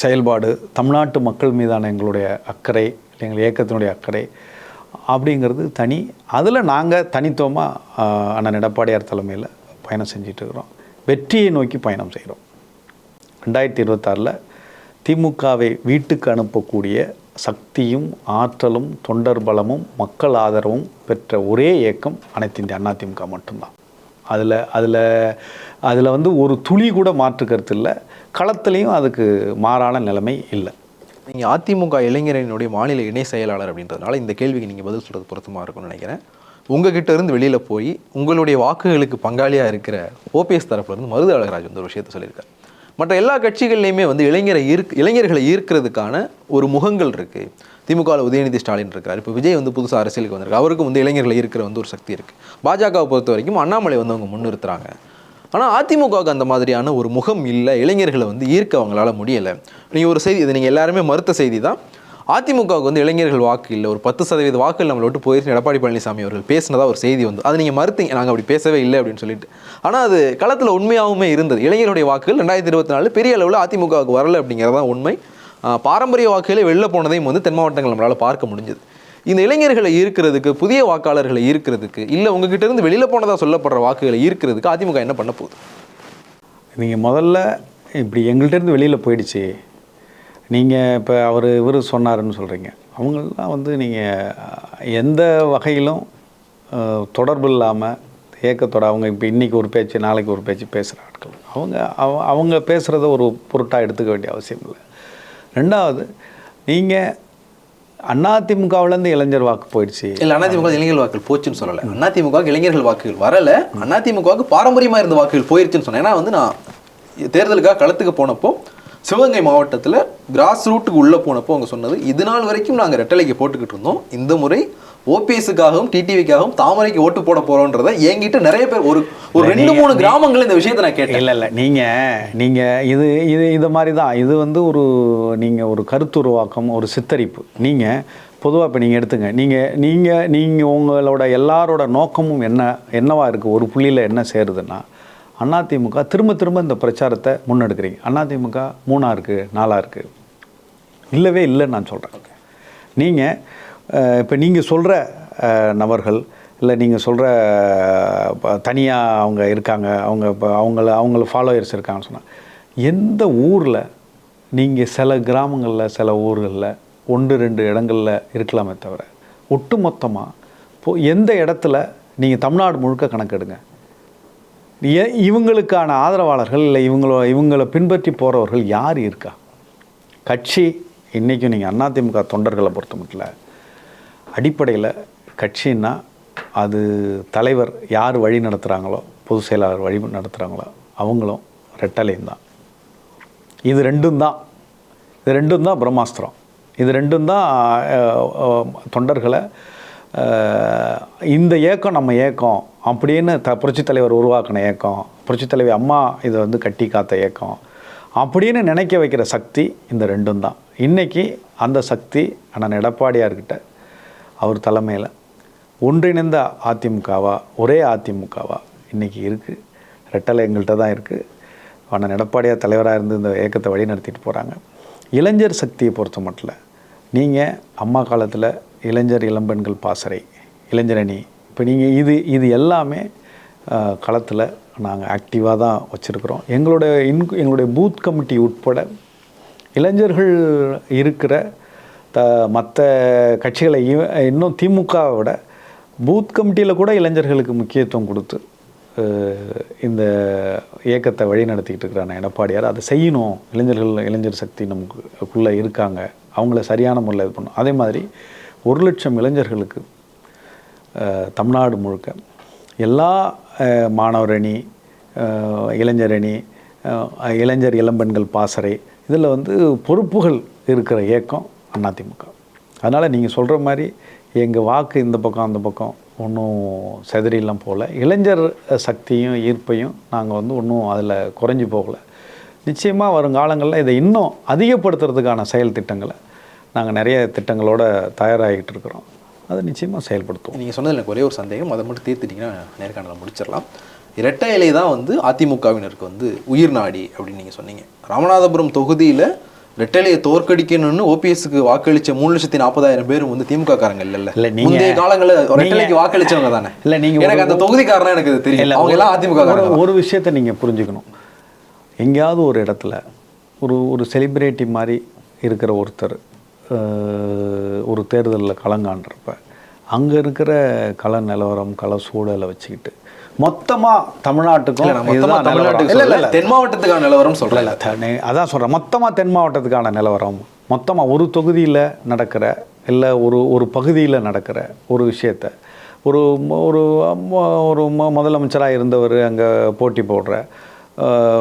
செயல்பாடு, தமிழ்நாட்டு மக்கள் மீதான எங்களுடைய அக்கறை, எங்கள் இயக்கத்தினுடைய அக்கறை அப்படிங்கிறது தனி. அதில் நாங்கள் தனித்துவமாக அண்ணன் எடப்பாடியார் தலைமையில் பயணம் செஞ்சிட்ருக்கிறோம். வெற்றியை நோக்கி பயணம் செய்கிறோம். 2026 திமுகவை வீட்டுக்கு அனுப்பக்கூடிய சக்தியும் ஆற்றலும் தொண்டர் பலமும் மக்கள் ஆதரவும் பெற்ற ஒரே இயக்கம் அனைத்து இந்திய அதிமுக மட்டும்தான். அதில் வந்து ஒரு துளி கூட மாற்று கருத்து இல்லை. களத்துலேயும் அதுக்கு மாறான நிலைமை இல்லை. நீங்கள் அதிமுக இளைஞரணியினுடைய மாநில இணை செயலாளர் அப்படின்றதுனால இந்த கேள்விக்கு நீங்கள் பதில் சொல்கிறது பொருத்தமாக இருக்கும்னு நினைக்கிறேன். உங்ககிட்ட இருந்து வெளியில் போய் உங்களுடைய வாக்குகளுக்கு பங்காளியாக இருக்கிற ஓபிஎஸ் தரப்புலேருந்து மருது அழகராஜ் வந்து ஒரு விஷயத்தை சொல்லியிருக்காரு. மற்ற எல்லா கட்சிகள்லையுமே வந்து இளைஞர்களை ஈர்க்கிறதுக்கான ஒரு முகங்கள் இருக்குது. திமுகவில் உதயநிதி ஸ்டாலின் இருக்கார். இப்போ விஜய் வந்து புதுசாக அரசியலுக்கு வந்திருக்கு. அவருக்கும் வந்து இளைஞர்களை ஈர்க்கிற வந்து ஒரு சக்தி இருக்குது. பாஜகவை பொறுத்த வரைக்கும் அண்ணாமலை வந்து அவங்க முன்னிறுத்துறாங்க. ஆனால் அதிமுகவுக்கு அந்த மாதிரியான ஒரு முகம் இல்லை. இளைஞர்களை வந்து ஈர்க்க அவங்களால முடியலை. நீங்கள் ஒரு செய்தி, இது நீங்கள் எல்லாருமே மறுத்த செய்தி தான். அதிமுகவுக்கு வந்து இளைஞர்கள் வாக்கு இல்லை, ஒரு 10% வாக்குகள் நம்மளை விட்டு போயிடுச்சு எடப்பாடி பழனிசாமி அவர்கள் பேசினதா ஒரு செய்தி வந்து, அதை நீங்கள் மறுத்தீங்க, நாங்கள் அப்படி பேசவே இல்லை அப்படின்னு சொல்லிட்டு. ஆனால் அது களத்தில் உண்மையாகவுமே இருந்தது. இளைஞருடைய வாக்குகள் 2024 பெரிய அளவில் அதிமுகவுக்கு வரலை அப்படிங்கிறதான் உண்மை. பாரம்பரிய வாக்குகளே வெளில போனதையும் வந்து தென் மாவட்டங்கள் நம்மளால் பார்க்க முடிஞ்சது. இந்த இளைஞர்களை ஈர்க்கிறதுக்கு, புதிய வாக்காளர்களை ஈர்க்கிறதுக்கு, இல்லை உங்ககிட்ட இருந்து வெளியில் போனதாக சொல்லப்படுற வாக்குகளை ஈர்க்கிறதுக்கு அதிமுக என்ன பண்ண போகுது? நீங்கள் முதல்ல இப்படி எங்கள்கிட்டருந்து வெளியில் போயிடுச்சு, நீங்கள் இப்போ இவர் சொன்னாருன்னு சொல்கிறீங்க. அவங்களெலாம் வந்து நீங்கள் எந்த வகையிலும் தொடர்பு இல்லாமல் ஏக்கத்தோட அவங்க இப்போ இன்றைக்கி ஒரு பேச்சு நாளைக்கு ஒரு பேச்சு பேசுகிற ஆட்கள். அவங்க பேசுகிறத ஒரு பொருட்டாக எடுத்துக்க வேண்டிய அவசியம் இல்லை. ரெண்டாவது, நீங்கள் அதிமுகவிலேருந்து இளைஞர் வாக்கு போயிடுச்சு. இல்லை, அதிமுக இளைஞர் வாக்குகள் போச்சுன்னு சொல்லலை. அதிமுகவுக்கு இளைஞர்கள் வாக்குகள் வரலை, அதிமுகவுக்கு பாரம்பரியமாக இருந்த வாக்குகள் போயிடுச்சுன்னு சொன்னேன். ஏன்னா வந்து நான் தேர்தலுக்காக களத்துக்கு போனப்போ சிவகங்கை மாவட்டத்தில் கிராஸ் ரூட்டுக்கு உள்ளே போனப்போ அவங்க சொன்னது, இது நாள் வரைக்கும் நாங்கள் ரெட்டலைக்கு போட்டுக்கிட்டு இருந்தோம், இந்த முறை ஓபிஎஸ்க்காகவும் டிடிவிக்காகவும் தாமரைக்கு ஓட்டு போட போகிறோன்றதை என்கிட்ட நிறைய பேர் ஒரு 2-3 கிராமங்கள் இந்த விஷயத்தை நான் கேட்டேன். இல்லை நீங்கள் இது மாதிரி தான். இது வந்து நீங்கள் ஒரு கருத்துருவாக்கம், ஒரு சித்தரிப்பு. நீங்கள் பொதுவாக இப்போ நீங்கள் எடுத்துங்க, நீங்கள் உங்களோட எல்லாரோட நோக்கமும் என்னவா இருக்குது, ஒரு புள்ளியில் என்ன சேருதுன்னா, அதிமுக திரும்ப இந்த பிரச்சாரத்தை முன்னெடுக்கிறீங்க. அதிமுக 3ஆ இருக்குது, 4ஆ இருக்குது, இல்லவே இல்லைன்னு நான் சொல்கிறேன். நீங்கள் இப்போ நீங்கள் சொல்கிற நபர்கள், இல்லை நீங்கள் சொல்கிற தனியாக அவங்க இருக்காங்க, அவங்க இப்போ அவங்கள ஃபாலோயர்ஸ் இருக்காங்கன்னு சொன்னால், எந்த ஊரில் நீங்கள் சில கிராமங்களில் சில ஊர்களில் 1-2 இடங்களில் இருக்கலாமே தவிர, ஒட்டு மொத்தமாக எந்த இடத்துல நீங்கள் தமிழ்நாடு முழுக்க கணக்கெடுங்க, இவங்களுக்கான ஆதரவாளர்கள் இல்லை இவங்களை பின்பற்றி போகிறவர்கள் யார் இருக்கா? கட்சி இன்றைக்கும் நீங்கள் அதிமுக தொண்டர்களை பொறுத்த மட்டும் அடிப்படையில் கட்சின்னா அது தலைவர் யார் வழி நடத்துகிறாங்களோ, பொதுச் செயலாளர் வழி நடத்துகிறாங்களோ அவங்களும் ரெட்டலையும் தான். இது ரெண்டும் தான் பிரம்மாஸ்திரம். இது ரெண்டும் தான் தொண்டர்களை இந்த ஏக்கம் நம்ம ஏக்கம் அப்படின்னு புரட்சித் தலைவர் உருவாக்கின ஏக்கம், புரட்சித் தலைவி அம்மா இதை வந்து கட்டி காத்த ஏக்கம் அப்படின்னு நினைக்க வைக்கிற சக்தி இந்த ரெண்டும் தான். இன்றைக்கி அந்த சக்தி அண்ணன் எடப்பாடியார்கிட்ட அவர் தலைமையில் ஒன்றிணைந்த அதிமுகவா, ஒரே அதிமுகவா இன்றைக்கி இருக்குது. ரெட்டலை எங்கள்கிட்ட தான் இருக்குது. அண்ணன் எடப்பாடியார் தலைவராக இருந்து இந்த இயக்கத்தை வழி நடத்திட்டு போகிறாங்க. இளைஞர் சக்தியை பொறுத்த மட்டும் நீங்கள் அம்மா காலத்தில் இளைஞர் இளம்பெண்கள் பாசறை, இளைஞரணி, இப்போ நீங்கள் இது எல்லாமே களத்தில் நாங்கள் ஆக்டிவாக தான் வச்சுருக்குறோம். எங்களுடைய பூத் கமிட்டி உட்பட இளைஞர்கள் இருக்கிற மற்ற கட்சிகளை இன்னும் திமுகவை விட பூத் கமிட்டியில் கூட இளைஞர்களுக்கு முக்கியத்துவம் கொடுத்து இந்த இயக்கத்தை வழி நடத்திக்கிட்டு இருக்கிறான எடப்பாடியார் அதை செய்யணும். இளைஞர் சக்தி நமக்குள்ளே இருக்காங்க, அவங்கள சரியான முறையில் இது பண்ணணும். அதே மாதிரி 1 லட்சம் இளைஞர்களுக்கு தமிழ்நாடு முழுக்க எல்லா மாணவர் அணி, இளைஞர் அணி, இளைஞர் இளம்பெண்கள் பாசறை, இதில் வந்து பொறுப்புகள் இருக்கிற இயக்கம் அதிமுக. அதனால் நீங்கள் சொல்கிற மாதிரி எங்கள் வாக்கு இந்த பக்கம் அந்த பக்கம் ஒன்றும் செதறிலாம் போகல. இளைஞர் சக்தியும் ஈர்ப்பையும் நாங்கள் வந்து ஒன்றும் அதில் குறைஞ்சி போகலை. நிச்சயமாக வருங்காலங்களில் இதை இன்னும் அதிகப்படுத்துறதுக்கான செயல் திட்டங்களை நாங்கள் நிறைய திட்டங்களோடு தயாராகிட்டு இருக்கிறோம். அதை நிச்சயமாக செயல்படுத்துவோம். நீங்கள் சொன்னது எனக்கு ஒரே ஒரு சந்தேகம், அதை மட்டும் தீர்த்துட்டிங்கன்னா நேர்காணலை முடிச்சிடலாம். இரட்டை இலை தான் வந்து அதிமுகவினருக்கு வந்து உயிர் நாடி அப்படின்னு நீங்கள் சொன்னீங்க. ராமநாதபுரம் தொகுதியில் ரெட்டலையை தோற்கடிக்கணும்னு ஓபிஎஸ்க்கு வாக்களிச்ச 3,40,000 பேரும் வந்து திமுக காரங்க இல்லை முந்தைய காலங்களில் ரெட்டலைக்கு வாக்களிச்சவங்க தானே. இல்லை நீங்கள் எனக்கு அந்த தொகுதிக்காரனா எனக்கு தெரியல, அவங்க எல்லாம் அதிமுக காரங்க. ஒரு விஷயத்தை நீங்கள் புரிஞ்சுக்கணும், எங்கேயாவது ஒரு இடத்துல ஒரு செலிப்ரிட்டி மாதிரி இருக்கிற ஒருத்தர் ஒரு தேர்தலில் களங்காண்றப்ப அங்கே இருக்கிற கள நிலவரம் கள சூழலை வச்சுக்கிட்டு மொத்தமாக தமிழ்நாட்டுக்கும் இதுதான் நிலவரம். இல்ல, இல்ல, இல்ல. தென் மாவட்டத்துக்கான நிலவரம் சொல்கிறேன். அதான் சொல்கிறேன், மொத்தமாக தென் மாவட்டத்துக்கான நிலவரம், மொத்தமாக ஒரு தொகுதியில் நடக்கிற இல்லை ஒரு பகுதியில் நடக்கிற ஒரு விஷயத்தை ஒரு ஒரு ஒரு முதலமைச்சராக இருந்தவர் அங்கே போட்டி போடுற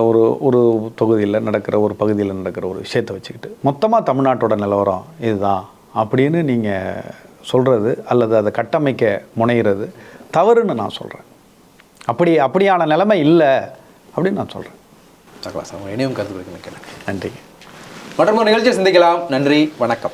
ஒரு தொகுதியில் நடக்கிற ஒரு பகுதியில் நடக்கிற ஒரு விஷயத்தை வச்சுக்கிட்டு மொத்தமாக தமிழ்நாட்டோட நிலவரம் இதுதான் அப்படின்னு நீங்கள் சொல்கிறது அல்லது அதை கட்டமைக்க முனைகிறது தவறுன்னு நான் சொல்கிறேன். அப்படியான நிலைமை இல்லை அப்படின்னு நான் சொல்கிறேன். சார் இனியும் கருத்து நன்றி. நன்றி. மற்றும் ஒரு நிகழ்ச்சியை சிந்திக்கலாம். நன்றி, வணக்கம்.